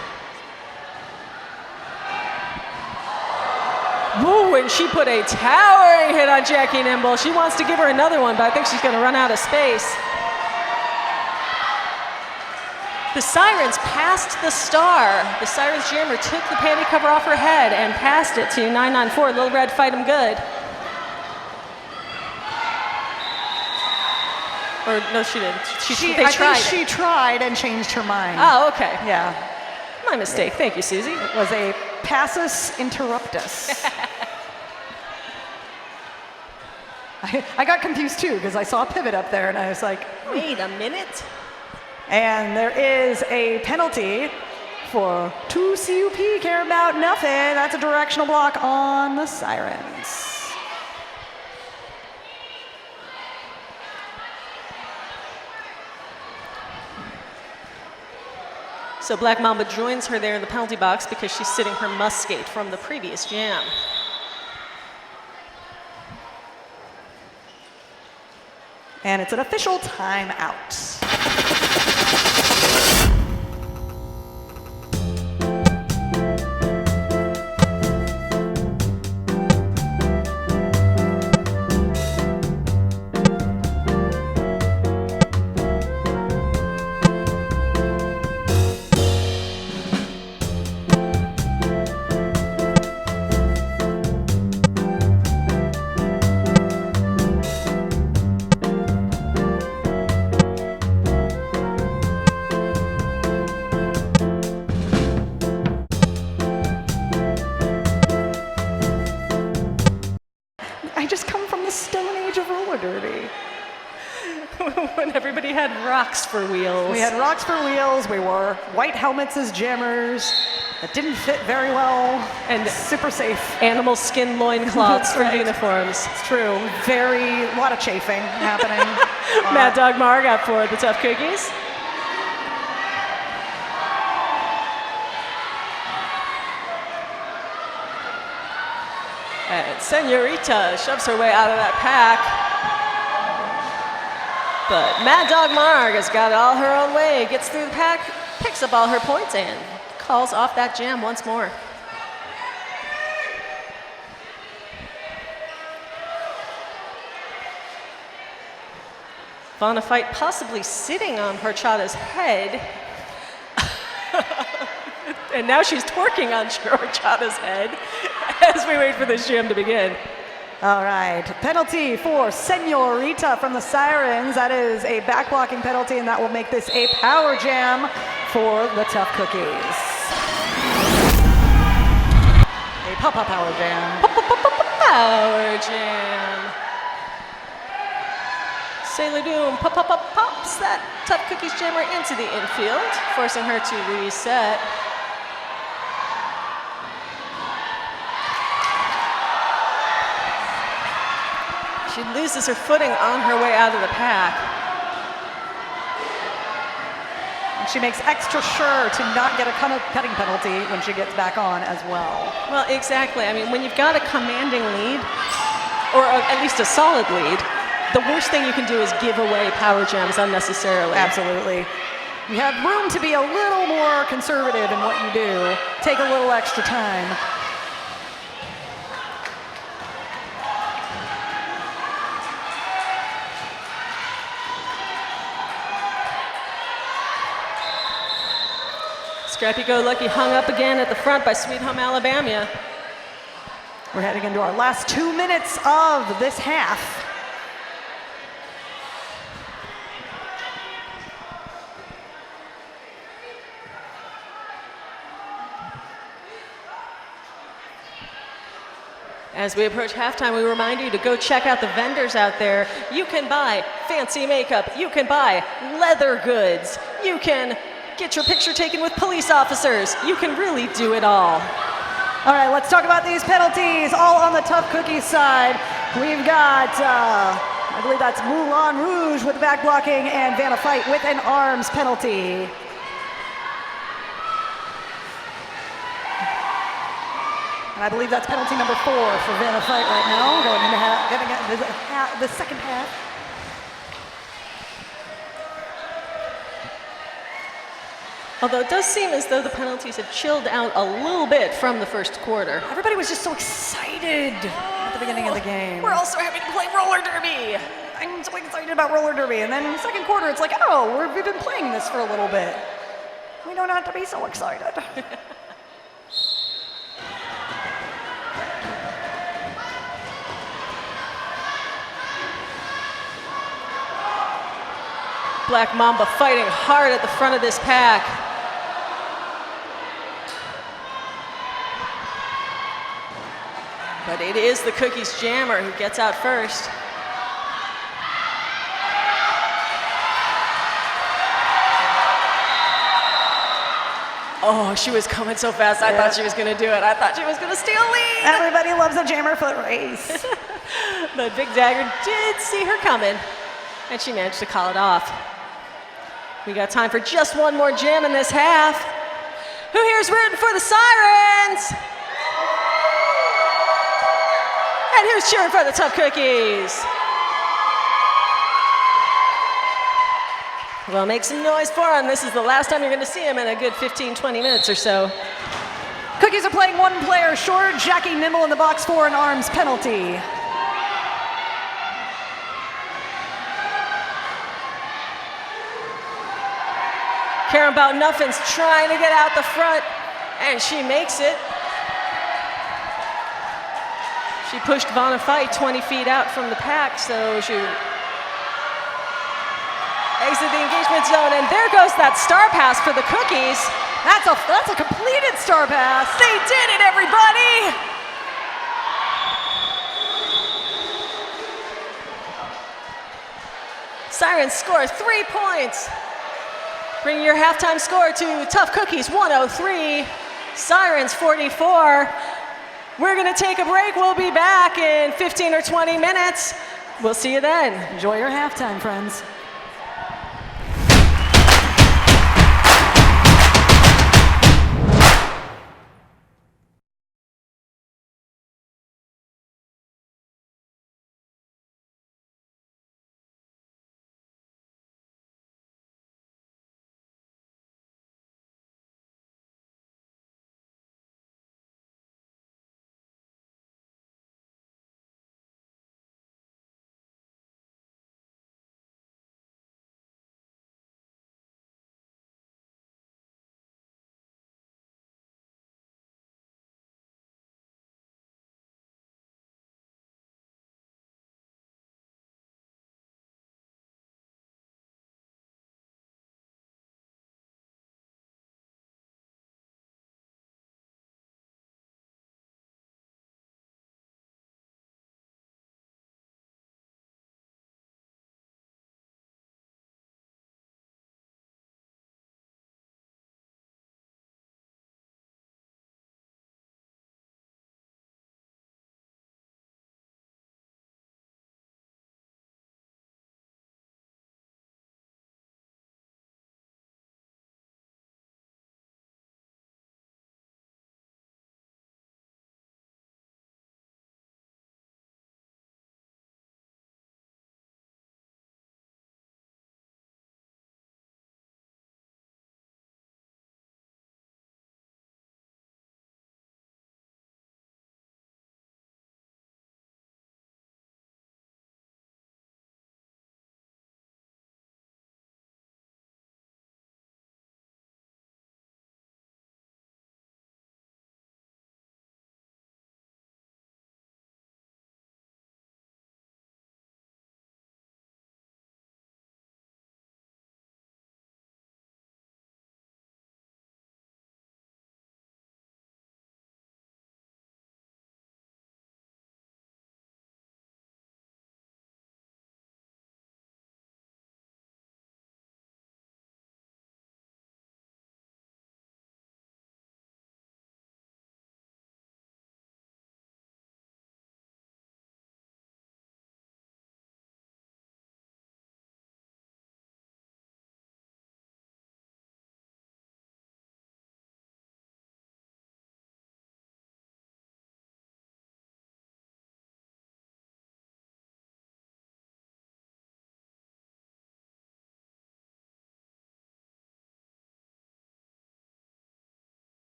Woo, and she put a towering hit on Jackie Nimble. She wants to give her another one, but I think she's going to run out of space. The Sirens passed the star. The Sirens jammer took the panty cover off her head and passed it to 994. Little Red Fight 'em Good. Or no, she didn't. They tried. She tried and changed her mind. Oh, okay. Yeah. My mistake. Thank you, Susie. It was a passus interruptus. I got confused too because I saw a pivot up there and I was like, wait a minute. And there is a penalty for 2 CUP, care about nothing. That's a directional block on the Sirens. So Black Mamba joins her there in the penalty box because she's sitting her must skate from the previous jam. And it's an official timeout. I just come from the stone age of roller derby. When everybody had rocks for wheels. We had rocks for wheels. We wore white helmets as jammers. That didn't fit very well. And super safe. Animal skin loincloths for uniforms. It's true. A lot of chafing happening. Mad Dog Marg up for the Tough Cookies. And Senorita shoves her way out of that pack. But Mad Dog Marg has got it all her own way, gets through the pack, picks up all her points, and calls off that jam once more. Fauna Fight possibly sitting on Horchata's head. And now she's twerking on Horchata's head as we wait for this jam to begin. All right, penalty for Senorita from the Sirens. That is a back-blocking penalty, and that will make this a power jam for the Tough Cookies. A pop-up power jam. Power jam. Sailor Doom pops that Tough Cookies jammer into the infield, forcing her to reset. She loses her footing on her way out of the pack. And she makes extra sure to not get a cutting penalty when she gets back on as well. Well, exactly. I mean, when you've got a commanding lead, or at least a solid lead, the worst thing you can do is give away power jams unnecessarily. Absolutely. You have room to be a little more conservative in what you do. Take a little extra time. Scrappy Go Lucky hung up again at the front by Sweet Home Alabama. We're heading into our last 2 minutes of this half. As we approach halftime, we remind you to go check out the vendors out there. You can buy fancy makeup. You can buy leather goods. You can get your picture taken with police officers. You can really do it all. All right, let's talk about these penalties, all on the Tough Cookies side. We've got, I believe that's Moulin Rouge with back blocking and Vanna Fight with an arms penalty. And I believe that's penalty number 4 for Vanna Fight right now, going into the second half. Although it does seem as though the penalties have chilled out a little bit from the first quarter. Everybody was just so excited at the beginning of the game. We're also having to play roller derby. I'm so excited about roller derby. And then in the second quarter, it's like, oh, we've been playing this for a little bit. We don't have to be so excited. Black Mamba fighting hard at the front of this pack. But it is the Cookies Jammer who gets out first. Oh, she was coming so fast, I thought she was gonna do it. I thought she was gonna steal lead. Everybody loves a jammer foot race. But Big Dagger did see her coming, and she managed to call it off. We got time for just one more jam in this half. Who here's rooting for the Sirens? And who's cheering for the Tough Cookies? Well, make some noise for them. This is the last time you're going to see them in a good 15, 20 minutes or so. Cookies are playing one player short. Jackie Nimble in the box for an arms penalty. Karen Bout-Nuffin's trying to get out the front, and she makes it. She pushed Vanna Fight 20 feet out from the pack, so she exit the engagement zone, and there goes that star pass for the Cookies. That's a completed star pass. They did it, everybody! Sirens score 3 points. Bring your halftime score to Tough Cookies 103, Sirens 44. We're gonna take a break. We'll be back in 15 or 20 minutes. We'll see you then. Enjoy your halftime, friends.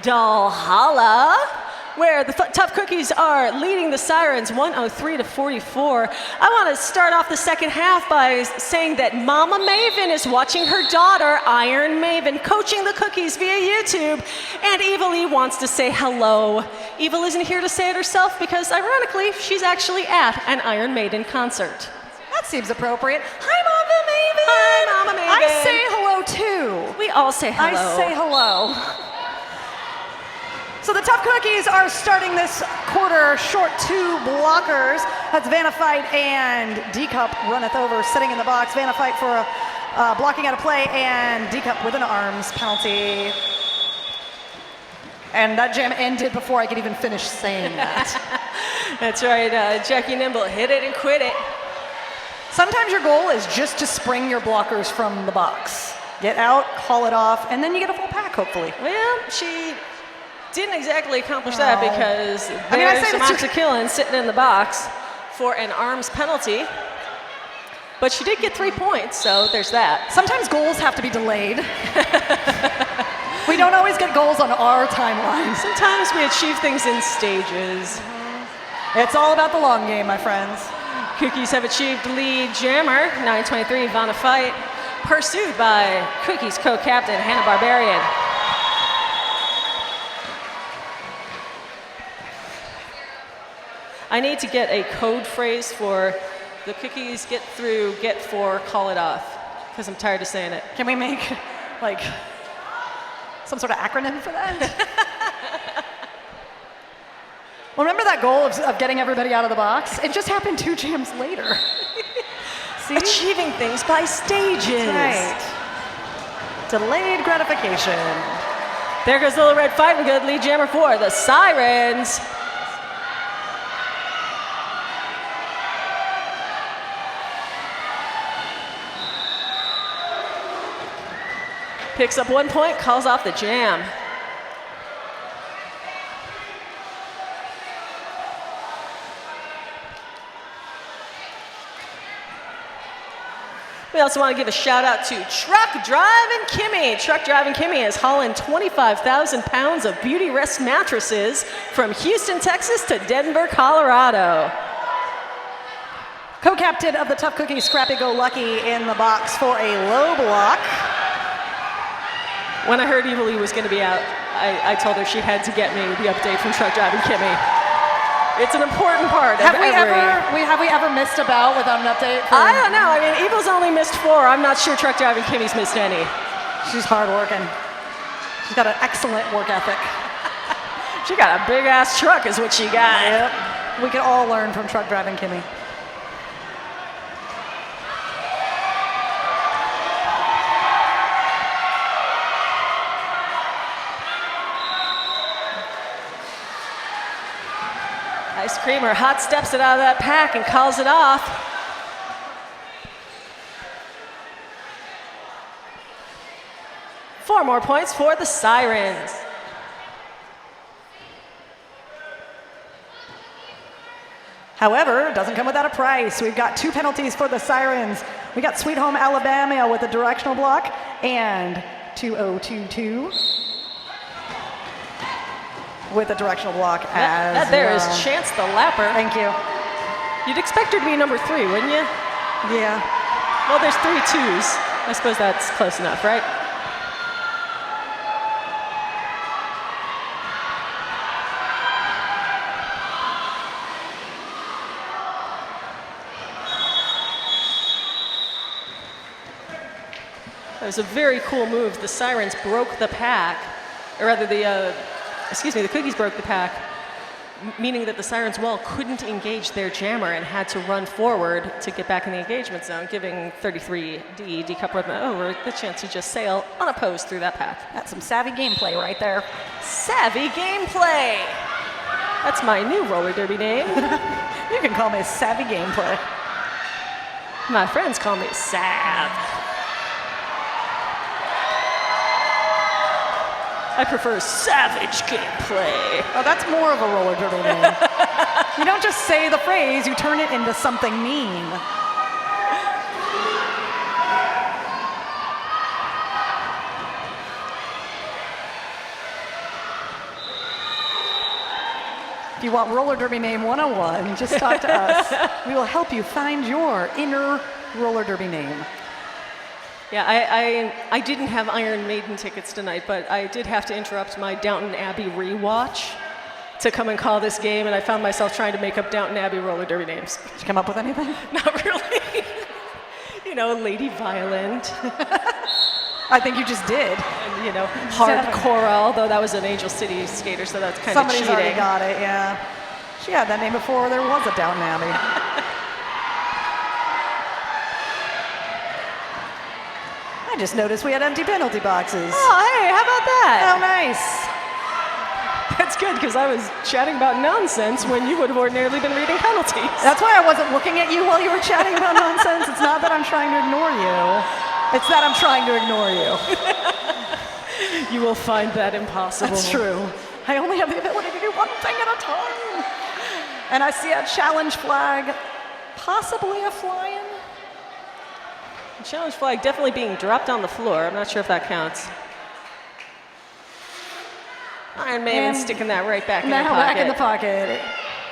Dollhalla, where the Tough Cookies are leading the Sirens 103 to 44. I want to start off the second half by saying that Mama Maven is watching her daughter, Iron Maven, coaching the Cookies via YouTube, and Eva Lee wants to say hello. Eva isn't here to say it herself because, ironically, she's actually at an Iron Maiden concert. That seems appropriate. Hi, Mama Maven. Hi, Mama Maven. I say hello, too. We all say hello. I say hello. So the Tough Cookies are starting this quarter short two blockers. That's Vanna Fight and D-Cup runneth over, sitting in the box. Vanna Fight for a blocking out of play, and D-Cup with an arms penalty. And that jam ended before I could even finish saying that. That's right, Jackie Nimble, hit it and quit it. Sometimes your goal is just to spring your blockers from the box. Get out, call it off, and then you get a full pack, hopefully. Well, she didn't exactly accomplish that because I there's say Maxa Killen sitting in the box for an arms penalty. But she did get 3 points, so there's that. Sometimes goals have to be delayed. We don't always get goals on our timeline. Sometimes we achieve things in stages. It's all about the long game, my friends. Cookies have achieved lead jammer, 9:23, Vanna Fight, pursued by Cookies co-captain Hannah Barbarian. I need to get a code phrase for the Cookies get through, get four, call it off, because I'm tired of saying it. Can we make, like, some sort of acronym for that? Well, remember that goal of getting everybody out of the box? It just happened 2 jams later. See? Achieving things by stages. Right. Delayed gratification. There goes the Little Red Fight with good lead jammer for the Sirens. Picks up 1 point, calls off the jam. We also want to give a shout out to Truck Driving Kimmy. Truck Driving Kimmy is hauling 25,000 pounds of Beauty Rest mattresses from Houston, Texas to Denver, Colorado. Co-captain of the Tough Cookies, Scrappy Go Lucky, in the box for a low block. When I heard Eva Lee was going to be out, I told her she had to get me the update from Truck Driving Kimmy. It's an important part of Have we ever missed a bout without an update? I don't know. I mean, Eva's only missed 4. I'm not sure Truck Driving Kimmy's missed any. She's hardworking. She's got an excellent work ethic. She got a big-ass truck is what she got. Yep. We can all learn from Truck Driving Kimmy. Ice Creamer hot steps it out of that pack and calls it off. Four more points for the Sirens. However, it doesn't come without a price. We've got 2 penalties for the Sirens. We got Sweet Home Alabama with a directional block and 2022 with a directional block as There well. is Chance the Lapper. Thank you. You'd expect her to be number 3, wouldn't you? Yeah. Well, there's 3 twos. I suppose that's close enough, right? That was a very cool move. The Sirens broke the pack, or rather the Cookies broke the pack, meaning that the Sirens couldn't engage their jammer and had to run forward to get back in the engagement zone, giving 33D, D-Cup over, the chance to just sail unopposed through that pack. That's some savvy gameplay right there. Savvy gameplay. That's my new roller derby name. You can call me savvy gameplay. My friends call me Sav. I prefer savage gameplay. Oh, that's more of a roller derby name. You don't just say the phrase, you turn it into something mean. If you want roller derby name 101, just talk to us. We will help you find your inner roller derby name. Yeah, I didn't have Iron Maiden tickets tonight, but I did have to interrupt my Downton Abbey rewatch to come and call this game, and I found myself trying to make up Downton Abbey roller derby names. Did you come up with anything? Not really. You know, Lady Violent. I think you just did. And, you know, Hardcore, although that was an Angel City skater, so that's kind Somebody's of cheating. already got it, yeah. She had that name before there was a Downton Abbey. I just noticed we had empty penalty boxes. Oh, hey, how about that? How nice. That's good, because I was chatting about nonsense when you would have ordinarily been reading penalties. That's why I wasn't looking at you while you were chatting about nonsense. It's not that I'm trying to ignore you. It's that I'm trying to ignore you. You will find that impossible. That's true. I only have the ability to do one thing at a time. And I see a challenge flag, possibly a fly-in. The challenge flag definitely being dropped on the floor. I'm not sure if that counts. Iron Maiden sticking that right back in the pocket. Now back in the pocket.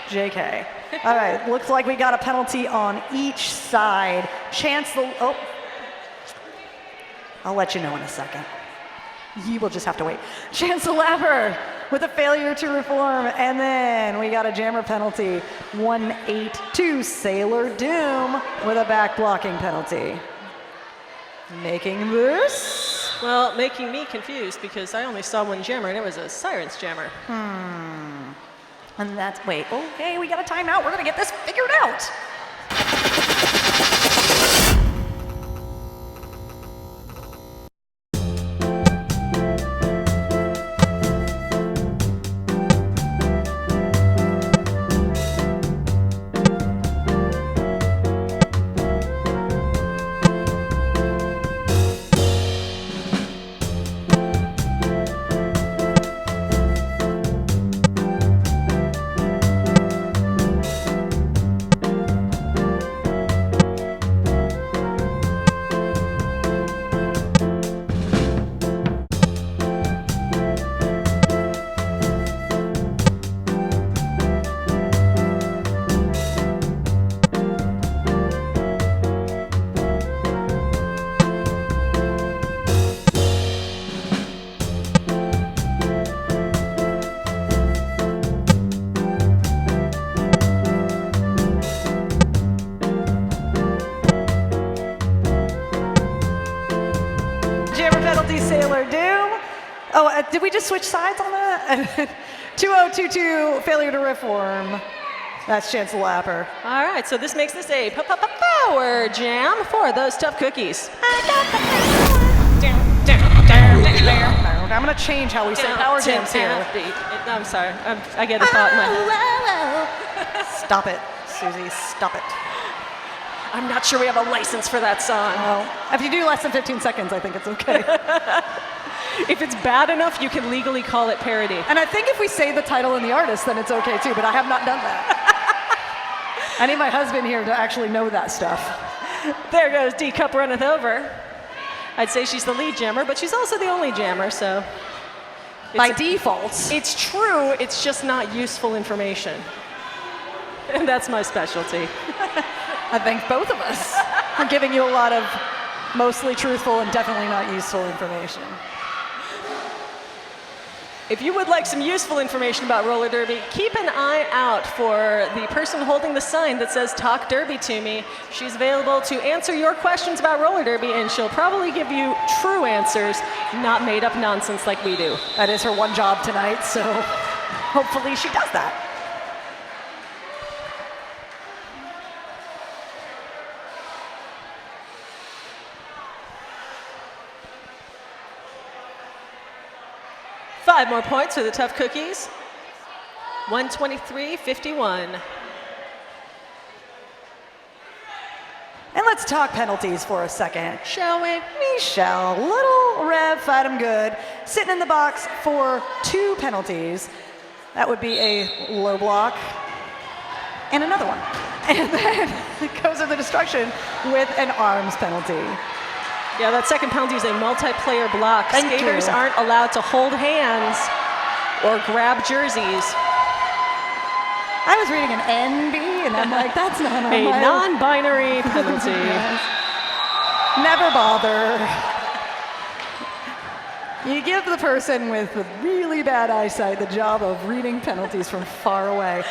JK. All right, looks like we got a penalty on each side. Oh. I'll let you know in a second. You will just have to wait. Chance the Lapper with a failure to reform. And then we got a jammer penalty. 1-8 Sailor Doom with a back blocking penalty. Making this. Well, making me confused because I only saw one jammer and it was a Sirens jammer. And that's, wait, okay, we got a timeout. We're gonna get this figured out. Sailor Doom. Oh, did we just switch sides on that? 2022 failure to reform. That's Chance the Lapper. All right, so this makes this a power jam for those tough cookies. I'm going to change how we say power jams here. I'm sorry, I get a thought in my head. Stop it, Susie, stop it. I'm not sure we have a license for that song. Well, if you do less than 15 seconds, I think it's okay. If it's bad enough, you can legally call it parody. And I think if we say the title and the artist, then it's okay too, but I have not done that. I need my husband here to actually know that stuff. There goes D Cup runneth over. I'd say she's the lead jammer, but she's also the only jammer, so. By default. It's true, it's just not useful information. And that's my specialty. I thank both of us for giving you a lot of mostly truthful and definitely not useful information. If you would like some useful information about roller derby, keep an eye out for the person holding the sign that says "Talk Derby to Me." She's available to answer your questions about roller derby, and she'll probably give you true answers, not made up nonsense like we do. That is her one job tonight, so hopefully she does that. Five more points for the tough cookies. 123-51. And let's talk penalties for a second. Shall we? We shall. Little Rev fight 'em good. Sitting in the box for 2 penalties. That would be a low block and another one. And then goes to the destruction with an arms penalty. Yeah, that second penalty is a multiplayer block. Skaters aren't allowed to hold hands or grab jerseys. I was reading an NB, and I'm like, that's not on A my... non-binary penalty. Yes. Never bother. You give the person with the really bad eyesight the job of reading penalties from far away.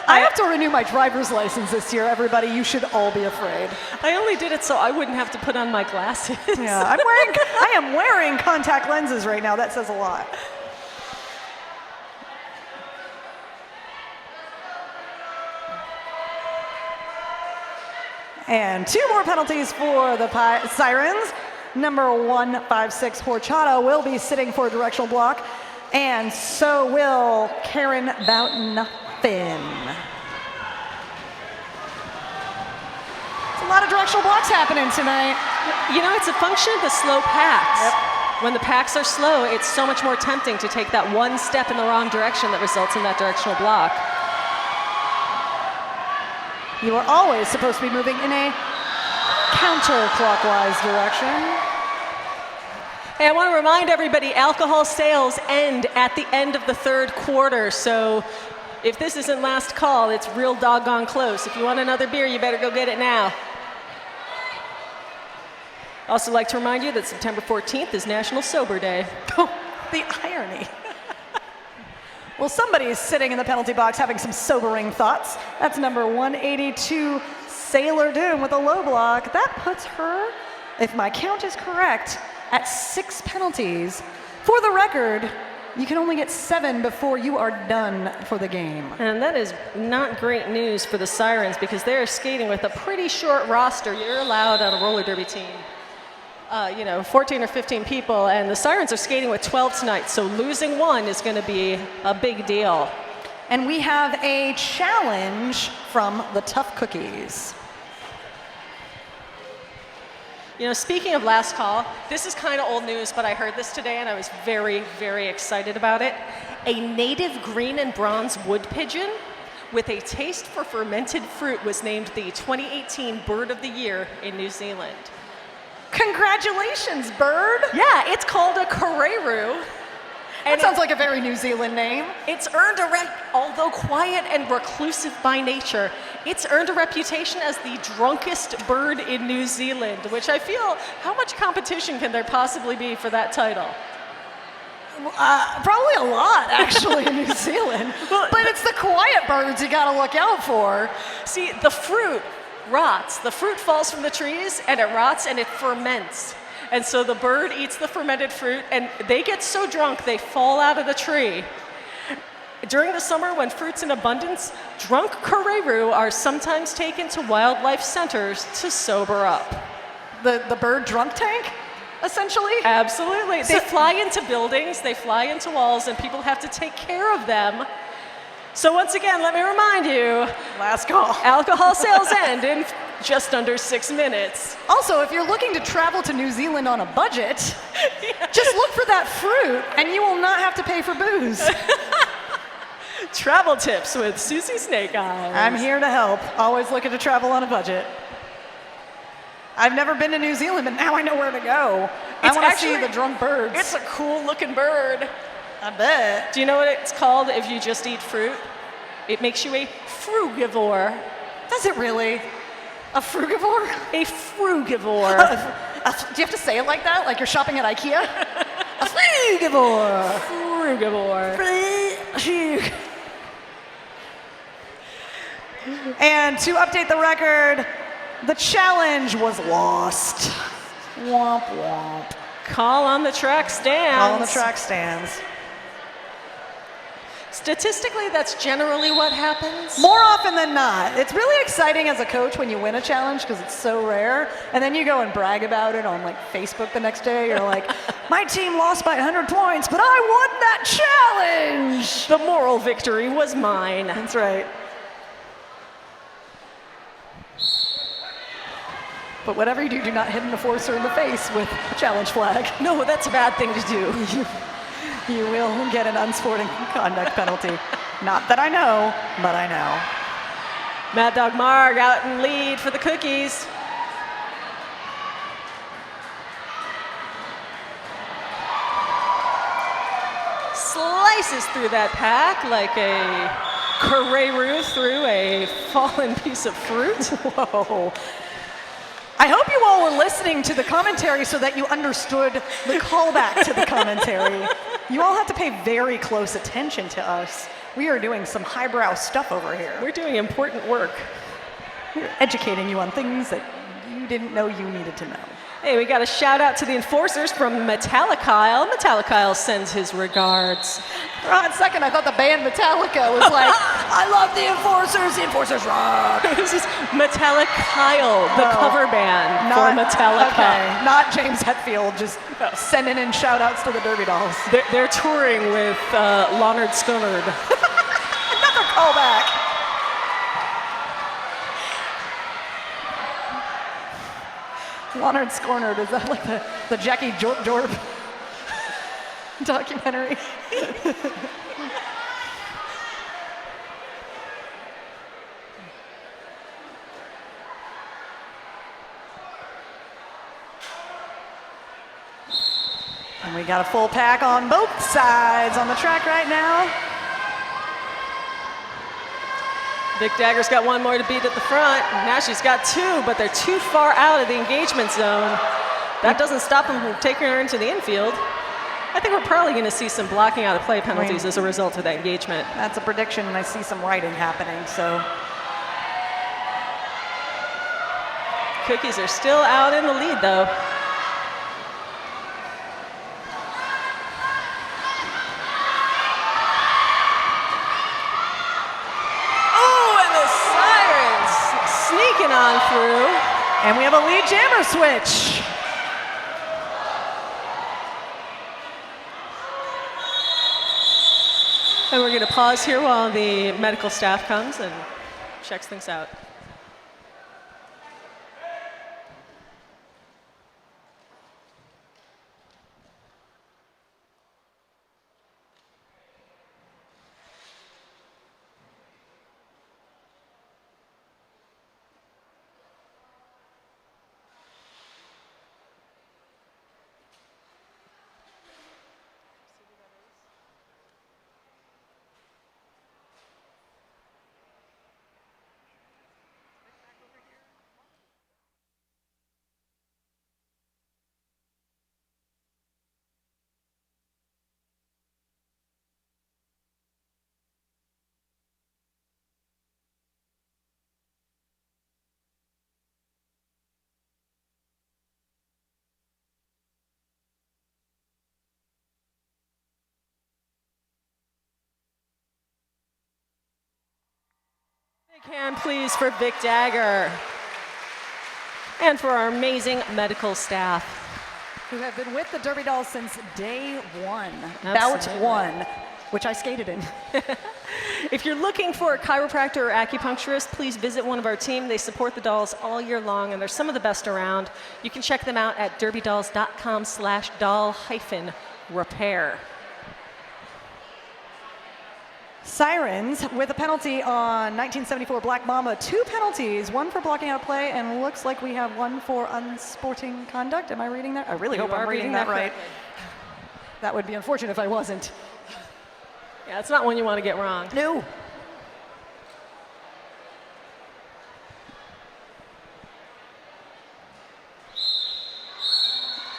I have to renew my driver's license this year, everybody. You should all be afraid. I only did it so I wouldn't have to put on my glasses. Yeah, I am wearing contact lenses right now. That says a lot. And 2 more penalties for the Sirens. Number 156, Horchata, will be sitting for a directional block, and so will Karen About Nothing. It's a lot of directional blocks happening tonight. You know, it's a function of the slow packs. Yep. When the packs are slow, it's so much more tempting to take that one step in the wrong direction that results in that directional block. You are always supposed to be moving in a counterclockwise direction. Hey, I want to remind everybody, alcohol sales end at the end of the 3rd quarter, so if this isn't last call, it's real doggone close. If you want another beer, you better go get it now. Also like to remind you that September 14th is National Sober Day. Oh, the irony. Well, somebody is sitting in the penalty box having some sobering thoughts. That's number 182, Sailor Doom with a low block. That puts her, if my count is correct, at 6 penalties. For the record, you can only get 7 before you are done for the game. And that is not great news for the Sirens because they're skating with a pretty short roster. You're allowed on a roller derby team, 14 or 15 people, and the Sirens are skating with 12 tonight, so losing 1 is going to be a big deal. And we have a challenge from the Tough Cookies. You know, speaking of last call, this is kind of old news, but I heard this today and I was very, very excited about it. A native green and bronze wood pigeon with a taste for fermented fruit was named the 2018 Bird of the Year in New Zealand. Congratulations, bird. Yeah, it's called a kareroo. That sounds like a very New Zealand name. It's earned although quiet and reclusive by nature, it's earned a reputation as the drunkest bird in New Zealand, which I feel, how much competition can there possibly be for that title? Probably a lot, actually, in New Zealand. But it's the quiet birds you gotta look out for. See, the fruit rots. The fruit falls from the trees, and it rots, and it ferments. And so the bird eats the fermented fruit, and they get so drunk they fall out of the tree. During the summer, when fruit's in abundance, drunk kareroo are sometimes taken to wildlife centers to sober up. The bird drunk tank, essentially? Absolutely. They fly into buildings, they fly into walls, and people have to take care of them. So once again, let me remind you, last call. Alcohol sales end in just under 6 minutes. Also, if you're looking to travel to New Zealand on a budget, just look for that fruit and you will not have to pay for booze. Travel tips with Susie Snake Eyes. I'm here to help. Always looking to travel on a budget. I've never been to New Zealand, but now I know where to go. I want to see the drunk birds. It's a cool looking bird. I bet. Do you know what it's called if you just eat fruit? It makes you a frugivore. Does it really? A frugivore? A frugivore. Do you have to say it like that? Like you're shopping at IKEA? A frugivore. Frugivore. And to update the record, the challenge was lost. Womp womp. Call on the track stands. Call on the track stands. Statistically, that's generally what happens. More often than not. It's really exciting as a coach when you win a challenge because it's so rare. And then you go and brag about it on like Facebook the next day. You're like, my team lost by 100 points, but I won that challenge. The moral victory was mine. That's right. But whatever you do, do not hit an enforcer in the face with a challenge flag. No, that's a bad thing to do. You will get an unsporting conduct penalty. Not that I know, but I know. Mad Dog Marg out in lead for the Cookies. Slices through that pack like a Kareru threw a fallen piece of fruit. Whoa. I hope you all were listening to the commentary so that you understood the callback to the commentary. You all have to pay very close attention to us. We are doing some highbrow stuff over here. We're doing important work. We're educating you on things that you didn't know you needed to know. Hey, we got a shout out to the enforcers from Metallicile. Metallicile sends his regards. For a hot second, I thought the band Metallica was like, I love the Enforcers rock. This is Metallicile, the cover band for Metallica. Okay, not James Hetfield, just sending in shout outs to the Derby Dolls. They're touring with Leonard Skinner. Another callback. Leonard Scornerd, is that like the Jackie Jorp documentary? And we got a full pack on both sides on the track right now. Vic Dagger's got one more to beat at the front. Now she's got two, but they're too far out of the engagement zone. That doesn't stop them from taking her into the infield. I think we're probably going to see some blocking out of play penalties as a result of that engagement. That's a prediction, and I see some writing happening, so. Cookies are still out in the lead, though. On through. And we have a lead jammer switch. And we're going to pause here while the medical staff comes and checks things out. Big hand, please, for Vic Dagger and for our amazing medical staff. Who have been with the Derby Dolls since day one, Absolutely. bout one, which I skated in. If you're looking for a chiropractor or acupuncturist, please visit one of our team. They support the dolls all year long, and they're some of the best around. You can check them out at derbydolls.com/doll-repair. Sirens with a penalty on 1974 Black Mamba. 2 penalties, one for blocking out play, and looks like we have one for unsporting conduct. Am I reading that? I really hope I'm reading that right. That would be unfortunate if I wasn't. Yeah, it's not one you want to get wrong. No.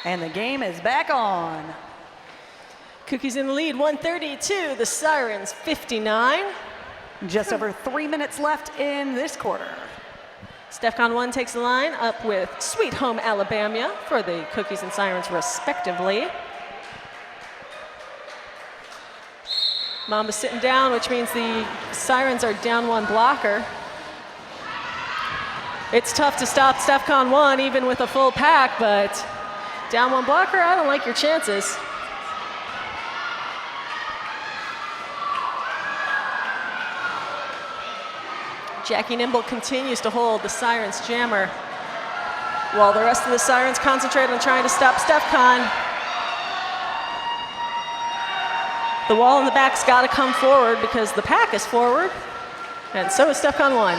And the game is back on. Cookies in the lead, 132, the Sirens 59. Just over 3 minutes left in this quarter. STEFCON 1 takes the line up with Sweet Home Alabama for the Cookies and Sirens respectively. Mamba's sitting down, which means the Sirens are down one blocker. It's tough to stop STEFCON 1 even with a full pack, but down one blocker, I don't like your chances. Jackie Nimble continues to hold the Sirens jammer while the rest of the Sirens concentrate on trying to stop STEFCON. The wall in the back's got to come forward because the pack is forward, and so is STEFCON 1.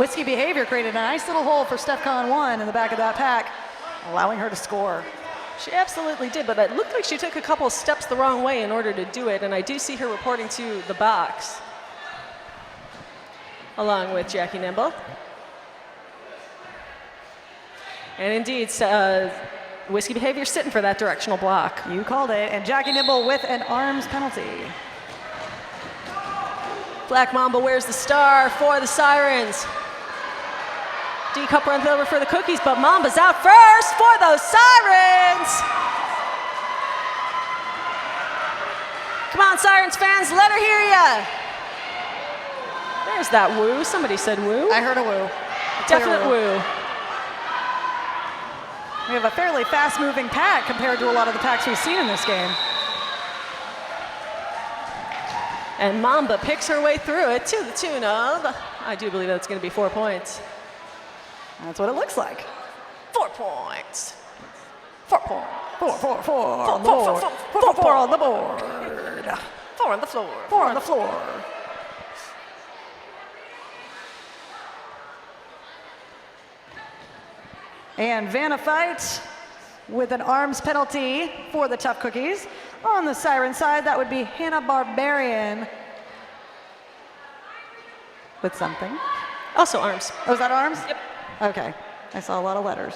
Whiskey Behavior created a nice little hole for STEFCON 1 in the back of that pack, allowing her to score. She absolutely did, but it looked like she took a couple steps the wrong way in order to do it, and I do see her reporting to the box, along with Jackie Nimble. And indeed, Whiskey Behavior sitting for that directional block. You called it, and Jackie Nimble with an arms penalty. Black Mamba wears the star for the Sirens. D-Cup runs over for the Cookies, but Mamba's out first for those Sirens. Come on, Sirens fans, let her hear ya. There's that woo. Somebody said woo. I heard a woo. Definite woo. We have a fairly fast-moving pack compared to a lot of the packs we've seen in this game. And Mamba picks her way through it to the tune of, I do believe that's going to be 4 points. That's what it looks like. 4 points. 4 points. Four on the board. Four on the board. 4 on the floor. 4 on the floor. And Vanna Fight with an arms penalty for the Tough Cookies. On the Siren side, that would be Hannah Barbarian with something. Also arms. Oh, is that arms? Yep. Okay. I saw a lot of letters.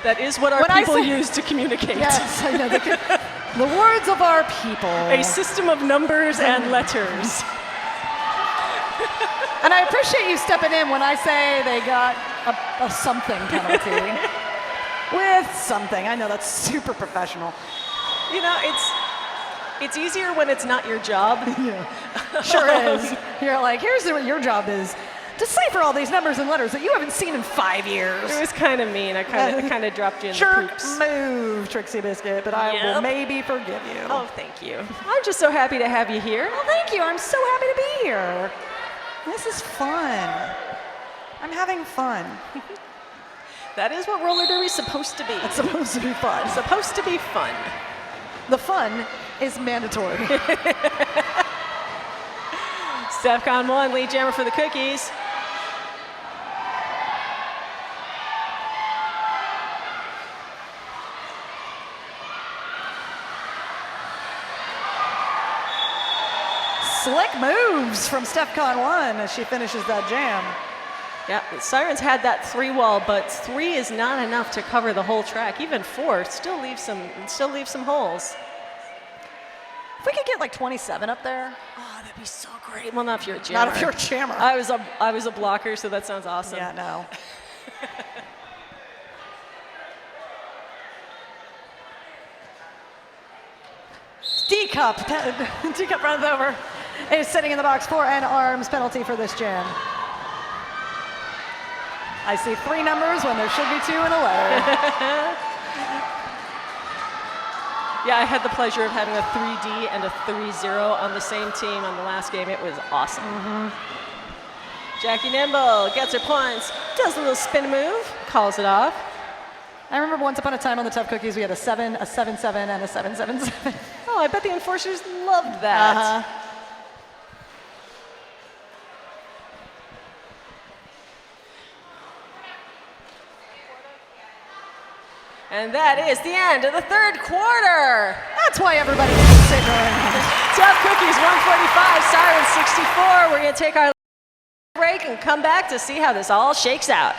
That is what our people use to communicate. Yes, I know. The words of our people. A system of numbers and letters. And I appreciate you stepping in when I say they got a something penalty. With something. I know that's super professional. You know, it's easier when it's not your job. Yeah. Sure is. You're like, here's what your job is. Decipher all these numbers and letters that you haven't seen in 5 years. It was kind of mean. I kind of dropped you in the Jerk poops. move, Trixie Biscuit, but I will maybe forgive you. Oh, thank you. I'm just so happy to have you here. Well, thank you. I'm so happy to be here. This is fun. I'm having fun. That is what roller derby is supposed to be. It's supposed to be fun. It's supposed to be fun. The fun is mandatory. STEFCON 1, lead jammer for the Cookies. Slick moves from STEFCON 1 as she finishes that jam. Yeah, the Sirens had that 3 wall, but 3 is not enough to cover the whole track. Even 4 still leaves some holes. If we could get like 27 up there. Oh, that'd be so great. Well, not if you're a jammer. Not if you're a jammer. I was a blocker, so that sounds awesome. Yeah, no. D-Cup runs over. Is sitting in the box for an arms penalty for this jam. I see 3 numbers when there should be 2 in a letter. Yeah, I had the pleasure of having a 3D and a 3-0 on the same team on the last game. It was awesome. Jackie Nimble gets her points, does a little spin move, calls it off. I remember once upon a time on the Tough Cookies, we had a 7, a 7-7, and a 7-7-7. Oh, I bet the enforcers loved that. And that is the end of the 3rd quarter. That's why everybody's sitting around. Tough Cookies 145, Sirens 64. We're going to take our break and come back to see how this all shakes out.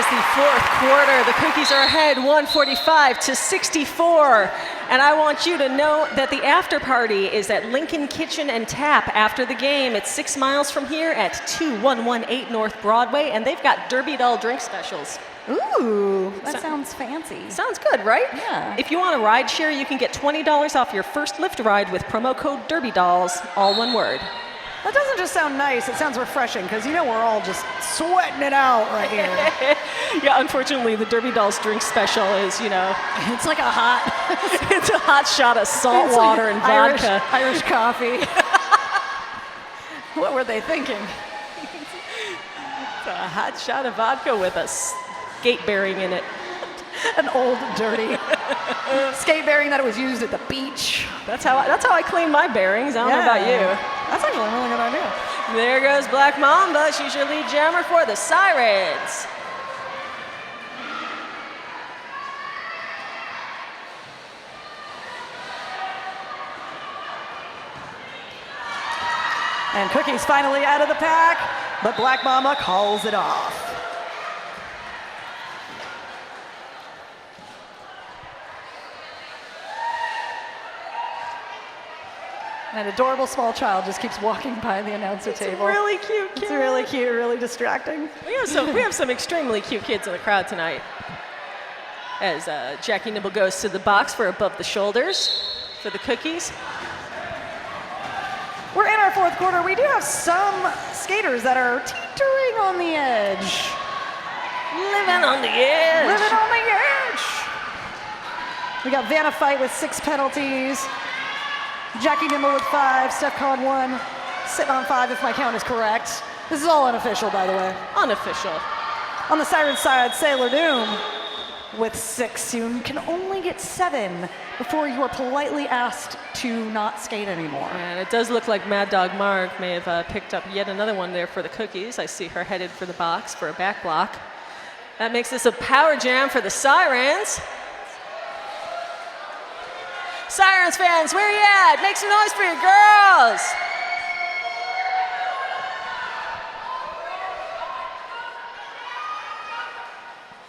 is the fourth quarter. The Cookies are ahead 145-64. And I want you to know that the after party is at Lincoln Kitchen and Tap after the game. It's 6 miles from here at 2118 North Broadway, and they've got Derby Doll drink specials. Ooh, that sounds fancy. Sounds good, right? Yeah. If you want a ride share, you can get $20 off your first Lyft ride with promo code Derby Dolls, all one word. That doesn't just sound nice, it sounds refreshing, because we're all just sweating it out right here. Yeah, unfortunately, the Derby Dolls drink special is, It's like a hot... it's a hot shot of salt water and vodka. Irish coffee. What were they thinking? It's a hot shot of vodka with a skate bearing in it. An old, dirty skate bearing that was used at the beach. That's how I clean my bearings. I don't know about you. That's actually a really good idea. There goes Black Mamba. She's your lead jammer for the Sirens. And Cookie's finally out of the pack, but Black Mamba calls it off. An adorable small child just keeps walking by the announcer table. It's a really cute kid. It's really cute, really distracting. We have some extremely cute kids in the crowd tonight. As Jackie Nibble goes to the box for above the shoulders for the Cookies. We're in our fourth quarter. We do have some skaters that are teetering on the edge. Living on the edge. Living on the edge. We got Vanna Fight with 6 penalties. Jackie Nimble with 5, Steph Cohen 1, sitting on 5 if my count is correct. This is all unofficial, by the way. Unofficial. On the Sirens side, Sailor Doom with 6. You can only get 7 before you are politely asked to not skate anymore. And it does look like Mad Dog Mark may have picked up yet another one there for the Cookies. I see her headed for the box for a back block. That makes this a power jam for the Sirens. Sirens fans, where you at? Make some noise for your girls.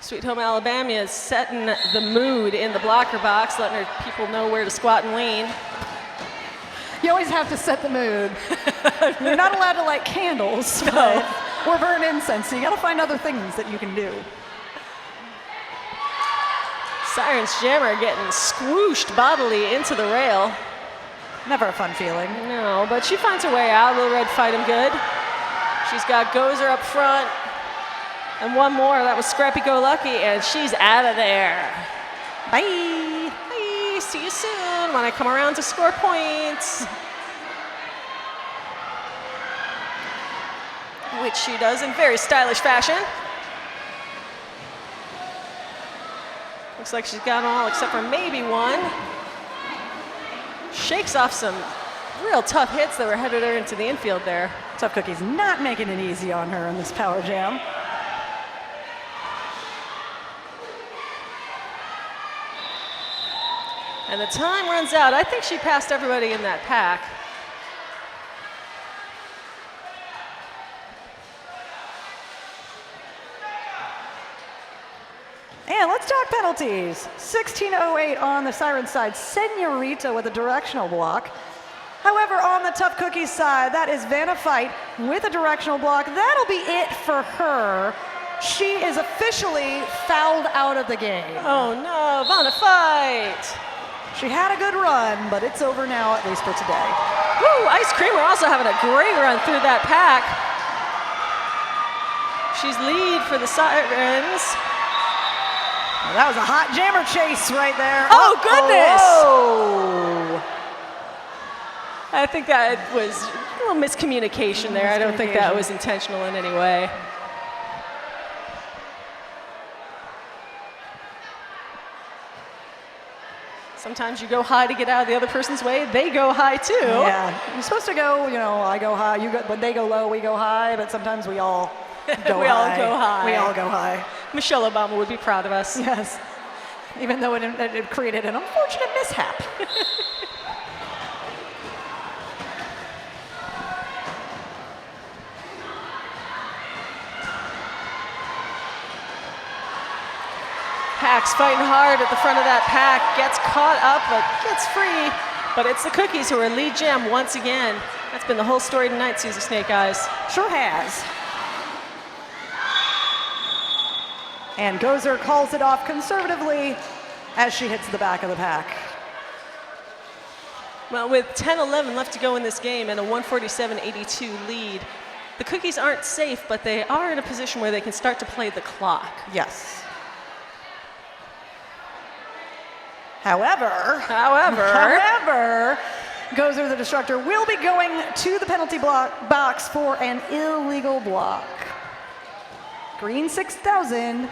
Sweet Home Alabama is setting the mood in the blocker box, letting her people know where to squat and lean. You always have to set the mood. You're not allowed to light candles or burn incense, so you gotta find other things that you can do. Sirens jammer getting squooshed bodily into the rail. Never a fun feeling. No, but she finds her way out. Little Red fight him good. She's got Gozer up front. And one more. That was Scrappy Go Lucky, and she's out of there. Bye. Bye. See you soon when I come around to score points. Which she does in very stylish fashion. Looks like she's got them all except for maybe one. Shakes off some real tough hits that were headed her into the infield there. Tough Cookie's not making it easy on her in this power jam. And the time runs out. I think she passed everybody in that pack. And let's talk penalties. 16:08 on the Siren side. Senorita with a directional block. However, on the Tough Cookies side, that is Vanna Fight with a directional block. That'll be it for her. She is officially fouled out of the game. Oh no, Vanna Fight! She had a good run, but it's over now, at least for today. Woo, Ice Creamer also having a great run through that pack. She's lead for the Sirens. Well, that was a hot jammer chase right there. Oh, goodness! Oh. I think that was a little miscommunication there. I don't think that was intentional in any way. Sometimes you go high to get out of the other person's way. They go high too. Yeah, you're supposed to go, I go high, when they go low, we go high, but sometimes we all go We high. all go high. We all go high. Michelle Obama would be proud of us. Yes, even though it created an unfortunate mishap. Pack's fighting hard at the front of that pack, gets caught up, but gets free. But it's the Cookies who are lead gem once again. That's been the whole story tonight, Susie Snake Eyes. Sure has. And Gozer calls it off conservatively as she hits the back of the pack. Well, with 10-11 left to go in this game and a 147-82 lead, the Cookies aren't safe, but they are in a position where they can start to play the clock. Yes. However, Gozer the Destructor will be going to the penalty box for an illegal block. Green 6,000,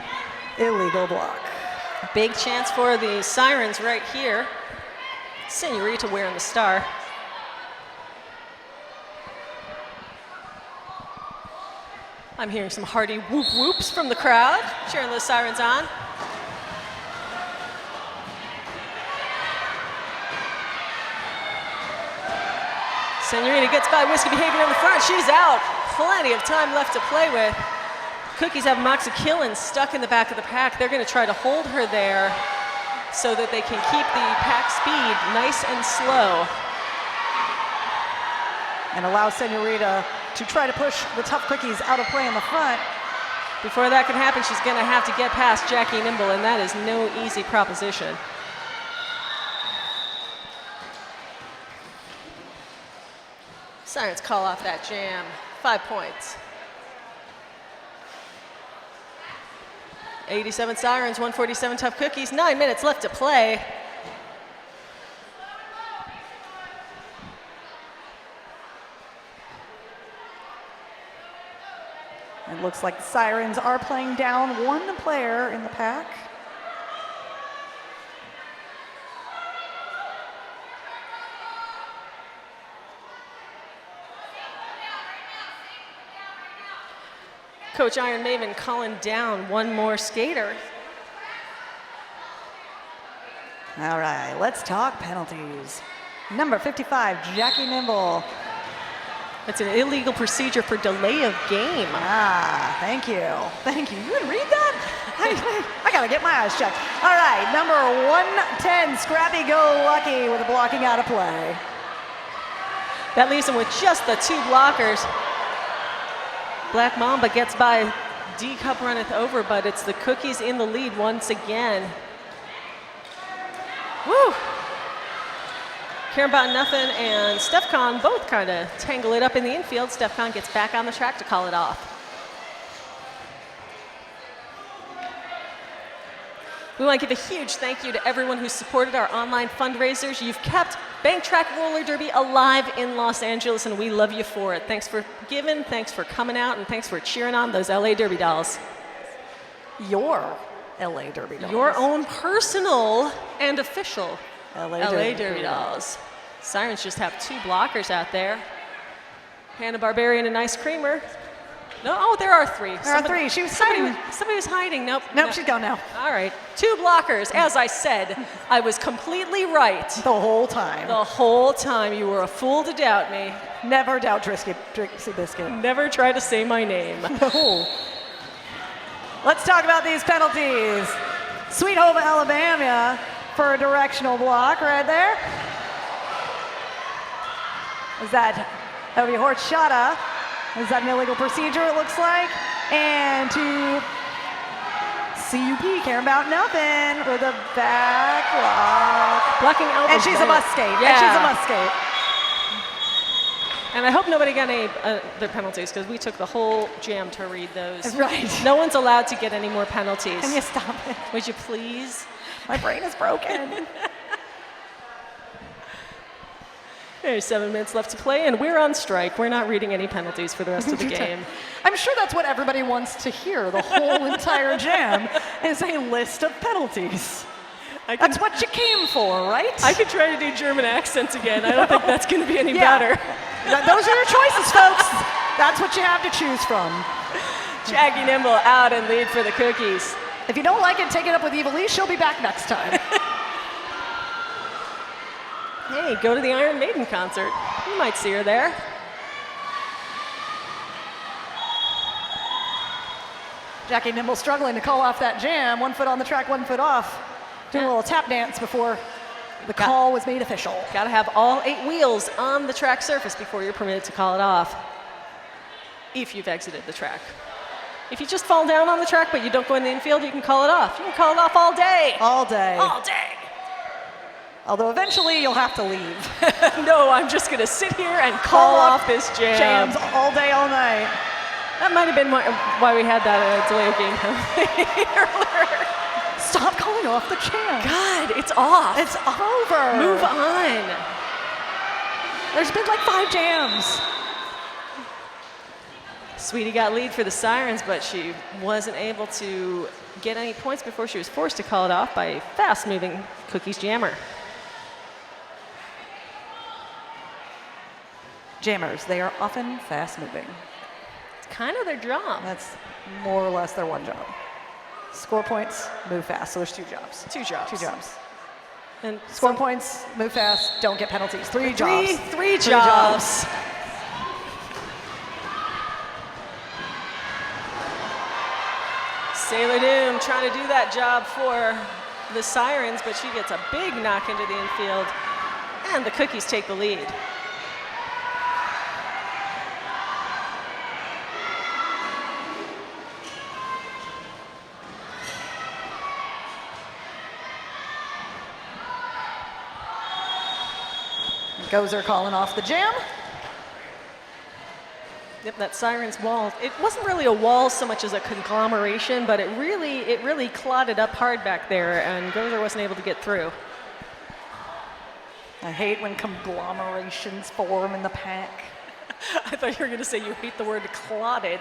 illegal block. Big chance for the Sirens right here. Senorita wearing the star. I'm hearing some hearty whoop whoops from the crowd, cheering those Sirens on. Senorita gets by Whiskey Behavior in the front. She's out. Plenty of time left to play with. Cookies have Moxakillin stuck in the back of the pack. They're going to try to hold her there so that they can keep the pack speed nice and slow. And allow Senorita to try to push the Tough Cookies out of play in the front. Before that can happen, she's going to have to get past Jackie Nimble, and that is no easy proposition. Sirens call off that jam. 5 points. 87 Sirens, 147 Tough Cookies. 9 minutes left to play. It looks like the Sirens are playing down one player in the pack. Coach Iron Maven calling down one more skater. All right, let's talk penalties. Number 55, Jackie Nimble. It's an illegal procedure for delay of game. Ah, thank you. Thank you. You would read that? I gotta get my eyes checked. All right, number 110, Scrappy Go Lucky with a blocking out of play. That leaves him with just the 2 blockers. Black Mamba gets by, D-Cup runneth over, but it's the Cookies in the lead once again. Woo! Care About Nothing and Stefcon both kind of tangle it up in the infield. Stefcon gets back on the track to call it off. We want to give a huge thank you to everyone who supported our online fundraisers. You've kept Bank Track Roller Derby alive in Los Angeles, and we love you for it. Thanks for giving, thanks for coming out, and thanks for cheering on those LA Derby dolls. Your LA Derby dolls. Your own personal and official LA Derby dolls. Sirens just have 2 blockers out there. Hannah Barbarian and Ice Creamer. No, oh, there are 3. There are 3. She was somebody was hiding. Nope. Nope, she's gone now. All right. 2 blockers. As I said, I was completely right. The whole time. The whole time. You were a fool to doubt me. Never doubt Trixie Biscuit. Never try to say my name. No. Let's talk about these penalties. Sweet Home Alabama for a directional block right there. That would be horchata. Is that an illegal procedure, it looks like? And to CUP, Care About Nothing with a back block. Blocking elbows. And she's a must skate. Yeah. And she's a must skate. And I hope nobody got any other penalties, because we took the whole jam to read those. Right. No one's allowed to get any more penalties. Can you stop it? Would you please? My brain is broken. There's 7 minutes left to play, and we're on strike. We're not reading any penalties for the rest of the game. I'm sure that's what everybody wants to hear. The whole entire jam is a list of penalties. That's what you came for, right? I could try to do German accents again. I don't think that's going to be any better. Those are your choices, folks. That's what you have to choose from. Jackie Nimble out and lead for the Cookies. If you don't like it, take it up with Evil Lee. She'll be back next time. Hey, go to the Iron Maiden concert. You might see her there. Jackie Nimble struggling to call off that jam. 1 foot on the track, 1 foot off. Doing a little tap dance before the call was made official. Got to have all 8 wheels on the track surface before you're permitted to call it off. If you've exited the track. If you just fall down on the track but you don't go in the infield, you can call it off. You can call it off all day. All day. All day. Although eventually you'll have to leave. No, I'm just going to sit here and call off this jam. Jams all day, all night. That might have been why we had that delay of game earlier. Stop calling off the jam. God, it's off. It's over. Move on. There's been like 5 jams. Sweetie got lead for the Sirens, but she wasn't able to get any points before she was forced to call it off by a fast-moving Cookies jammer. Jammers, they are often fast-moving. It's kind of their job. That's more or less their one job. Score points, move fast. So there's 2 jobs. 2 jobs. 2 jobs. And Score points, move fast, don't get penalties. 3 jobs. Three jobs. Sailor Doom trying to do that job for the Sirens, but she gets a big knock into the infield, and the Cookies take the lead. Gozer calling off the jam. Yep, that Sirens wall. It wasn't really a wall so much as a conglomeration, but it really clotted up hard back there, and Gozer wasn't able to get through. I hate when conglomerations form in the pack. I thought you were going to say you hate the word clotted.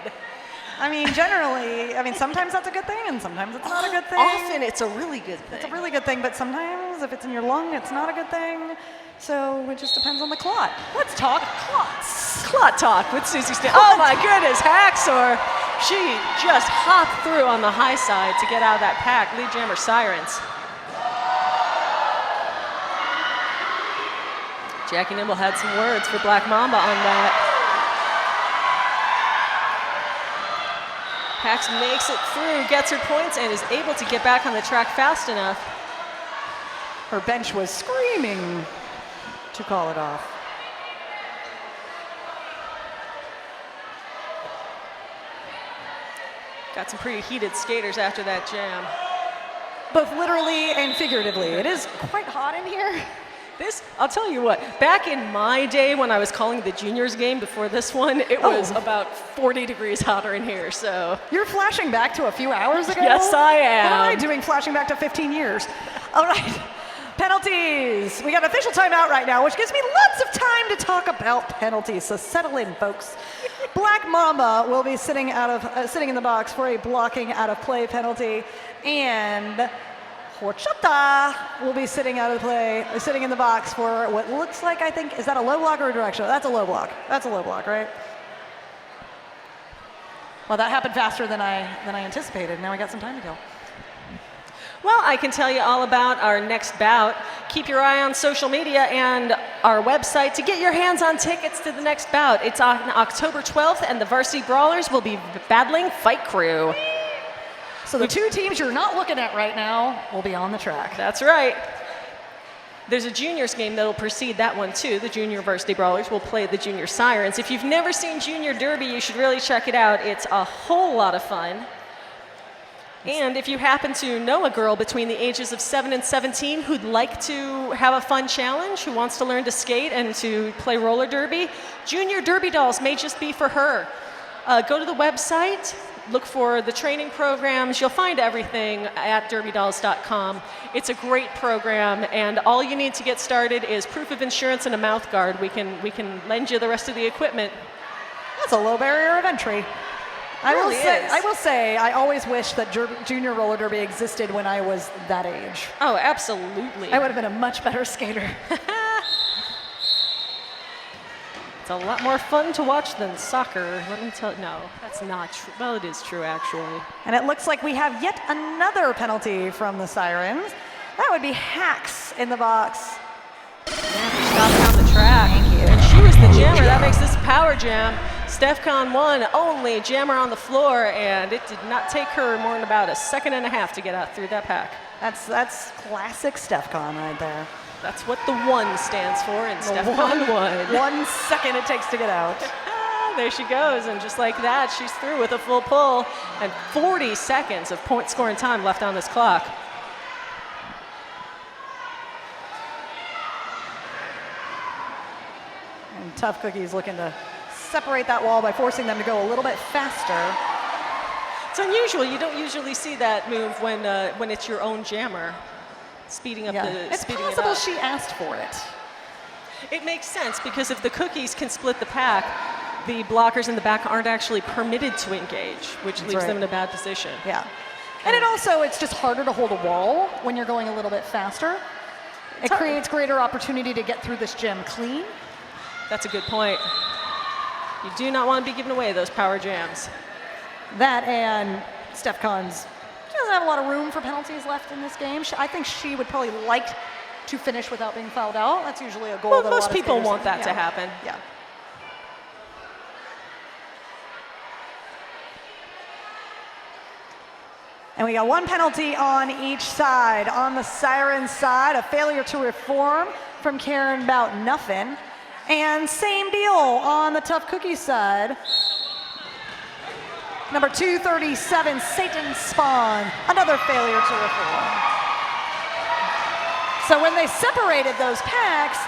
I mean, generally, sometimes that's a good thing, and sometimes it's not a good thing. Often it's a really good thing. It's a really good thing, but sometimes if it's in your lung, it's not a good thing. So it just depends on the clot. Let's talk clots. Clot talk with Susie Stan. Oh my goodness, Haxor. She just hopped through on the high side to get out of that pack. Lead jammer Sirens. Jackie Nimble had some words for Black Mamba on that. Hax makes it through, gets her points, and is able to get back on the track fast enough. Her bench was screaming to call it off. Got some pretty heated skaters after that jam. Both literally and figuratively. It is quite hot in here. I'll tell you what, back in my day when I was calling the juniors game before this one, it was about 40 degrees hotter in here, so. You're flashing back to a few hours ago? Yes, I am. What am I doing flashing back to 15 years? All right, penalties. We got an official timeout right now, which gives me lots of time to talk about penalties, so settle in, folks. Black Mamba will be sitting in the box for a blocking out of play penalty, and Horchata will be sitting in the box for what looks like, I think, is that a low block or a directional? That's a low block. That's a low block, right? Well, that happened faster than I anticipated. Now we got some time to kill. Well, I can tell you all about our next bout. Keep your eye on social media and our website to get your hands on tickets to the next bout. It's on October 12th, and the Varsity Brawlers will be battling Fight Crew. So the 2 teams you're not looking at right now will be on the track. That's right. There's a juniors game that'll precede that one too. The Junior Varsity Brawlers will play the Junior Sirens. If you've never seen Junior Derby, you should really check it out. It's a whole lot of fun. And if you happen to know a girl between the ages of 7 and 17 who'd like to have a fun challenge, who wants to learn to skate and to play roller derby, Junior Derby Dolls may just be for her. Go to the website, look for the training programs. You'll find everything at derbydolls.com. It's a great program, and all you need to get started is proof of insurance and a mouth guard. We can lend you the rest of the equipment. That's a low barrier of entry. I will say, I always wish that junior roller derby existed when I was that age. Oh, absolutely. I would have been a much better skater. It's a lot more fun to watch than soccer. Let me tell you, no, that's not true. Well, it is true, actually. And it looks like we have yet another penalty from the Sirens. That would be Hax in the box. Yeah, for stopping on the track. Thank you. And she was the jammer. That makes this power jam. StefCon 1, only jammer on the floor, and it did not take her more than about a second and a half to get out through that pack. That's classic StefCon right there. That's what the 1 stands for in StefCon 1. 1 second it takes to get out. There she goes, and just like that, she's through with a full pull, and 40 seconds of point scoring time left on this clock. And Tough Cookies looking to separate that wall by forcing them to go a little bit faster. It's unusual. You don't usually see that move when it's your own jammer, speeding up It's speeding possible it up. she asked for it. It makes sense because if the cookies can split the pack, the blockers in the back aren't actually permitted to engage, which leaves them in a bad position. Yeah. And it's just harder to hold a wall when you're going a little bit faster. It creates greater opportunity to get through this gem clean. That's a good point. You do not want to be giving away those power jams. That and StefCon's, she doesn't have a lot of room for penalties left in this game. I think she would probably like to finish without being fouled out. That's usually a goal Well, that a lot most of people skaters- want that to happen. Yeah. And we got 1 penalty on each side. On the Sirens side, a failure to reform from Karen about nothing. And same deal on the Tough Cookie side. Number 237, Satan Spawn, another failure to reform. So when they separated those packs,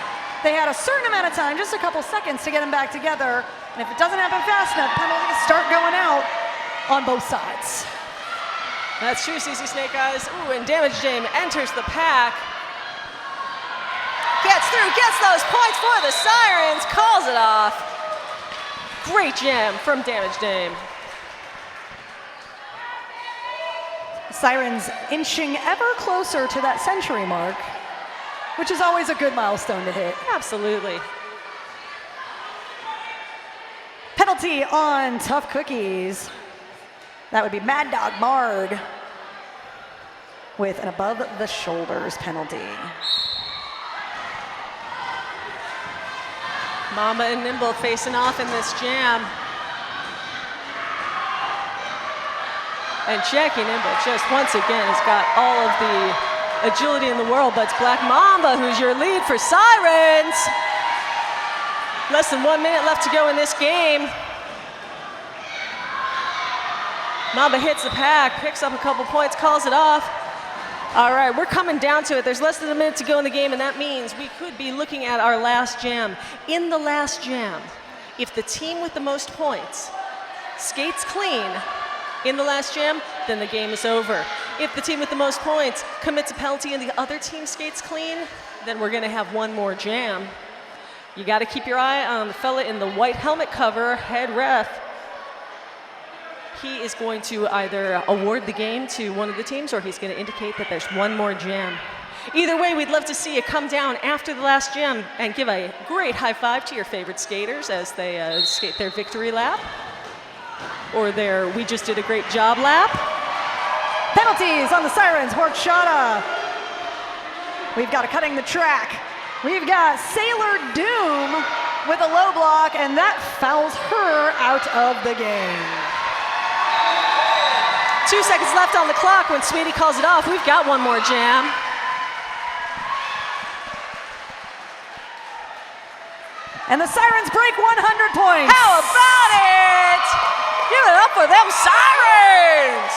they had a certain amount of time, just a couple seconds, to get them back together. And if it doesn't happen fast enough, penalties start going out on both sides. That's true, CC Snake Eyes. Ooh, and Damage Dame enters the pack. Gets through, gets those points for the Sirens, calls it off. Great jam from Damage Dame. Sirens inching ever closer to that century mark, which is always a good milestone to hit. Absolutely. Penalty on Tough Cookies. That would be Mad Dog Marg with an above the shoulders penalty. Mamba and Nimble facing off in this jam. And Jackie Nimble just once again has got all of the agility in the world, but it's Black Mamba who's your lead for Sirens. Less than 1 minute left to go in this game. Mamba hits the pack, picks up a couple points, calls it off. All right, we're coming down to it. There's less than a minute to go in the game, and that means we could be looking at our last jam. In the last jam, if the team with the most points skates clean in the last jam, then the game is over. If the team with the most points commits a penalty and the other team skates clean, then we're gonna have 1 more jam. You gotta keep your eye on the fella in the white helmet cover, head ref. He is going to either award the game to one of the teams or he's going to indicate that there's 1 more jam. Either way, we'd love to see you come down after the last jam and give a great high five to your favorite skaters as they skate their victory lap or their we just did a great job lap. Penalties on the Sirens, horchata. We've got a cutting the track. We've got Sailor Doom with a low block, and that fouls her out of the game. 2 seconds left on the clock when Sweetie calls it off. We've got 1 more jam. And the Sirens break 100 points. How about it? Give it up for them Sirens!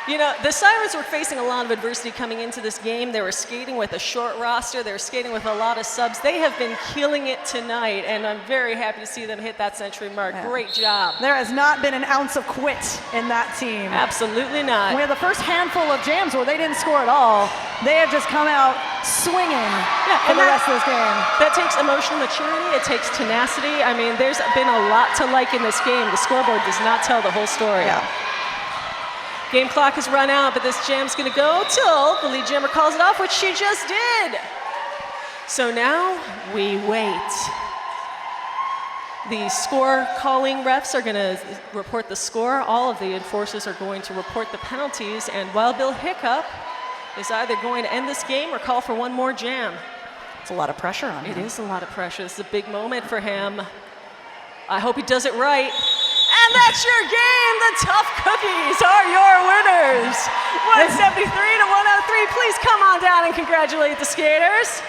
You know, the Sirens were facing a lot of adversity coming into this game. They were skating with a short roster. They were skating with a lot of subs. They have been killing it tonight, and I'm very happy to see them hit that century mark. Yeah. Great job. There has not been an ounce of quit in that team. Absolutely not. We had the first handful of jams where they didn't score at all. They have just come out swinging for the rest of this game. That takes emotional maturity. It takes tenacity. I mean, there's been a lot to like in this game. The scoreboard does not tell the whole story. Yeah. Game clock has run out, but this jam's gonna go till the lead jammer calls it off, which she just did. So now we wait. The score calling refs are gonna report the score. All of the enforcers are going to report the penalties, and Wild Bill Hiccup is either going to end this game or call for 1 more jam. It's a lot of pressure on him. It is a lot of pressure. It's a big moment for him. I hope he does it right. And that's your game. The Tough Cookies are your winners. 173 to 103. Please come on down and congratulate the skaters.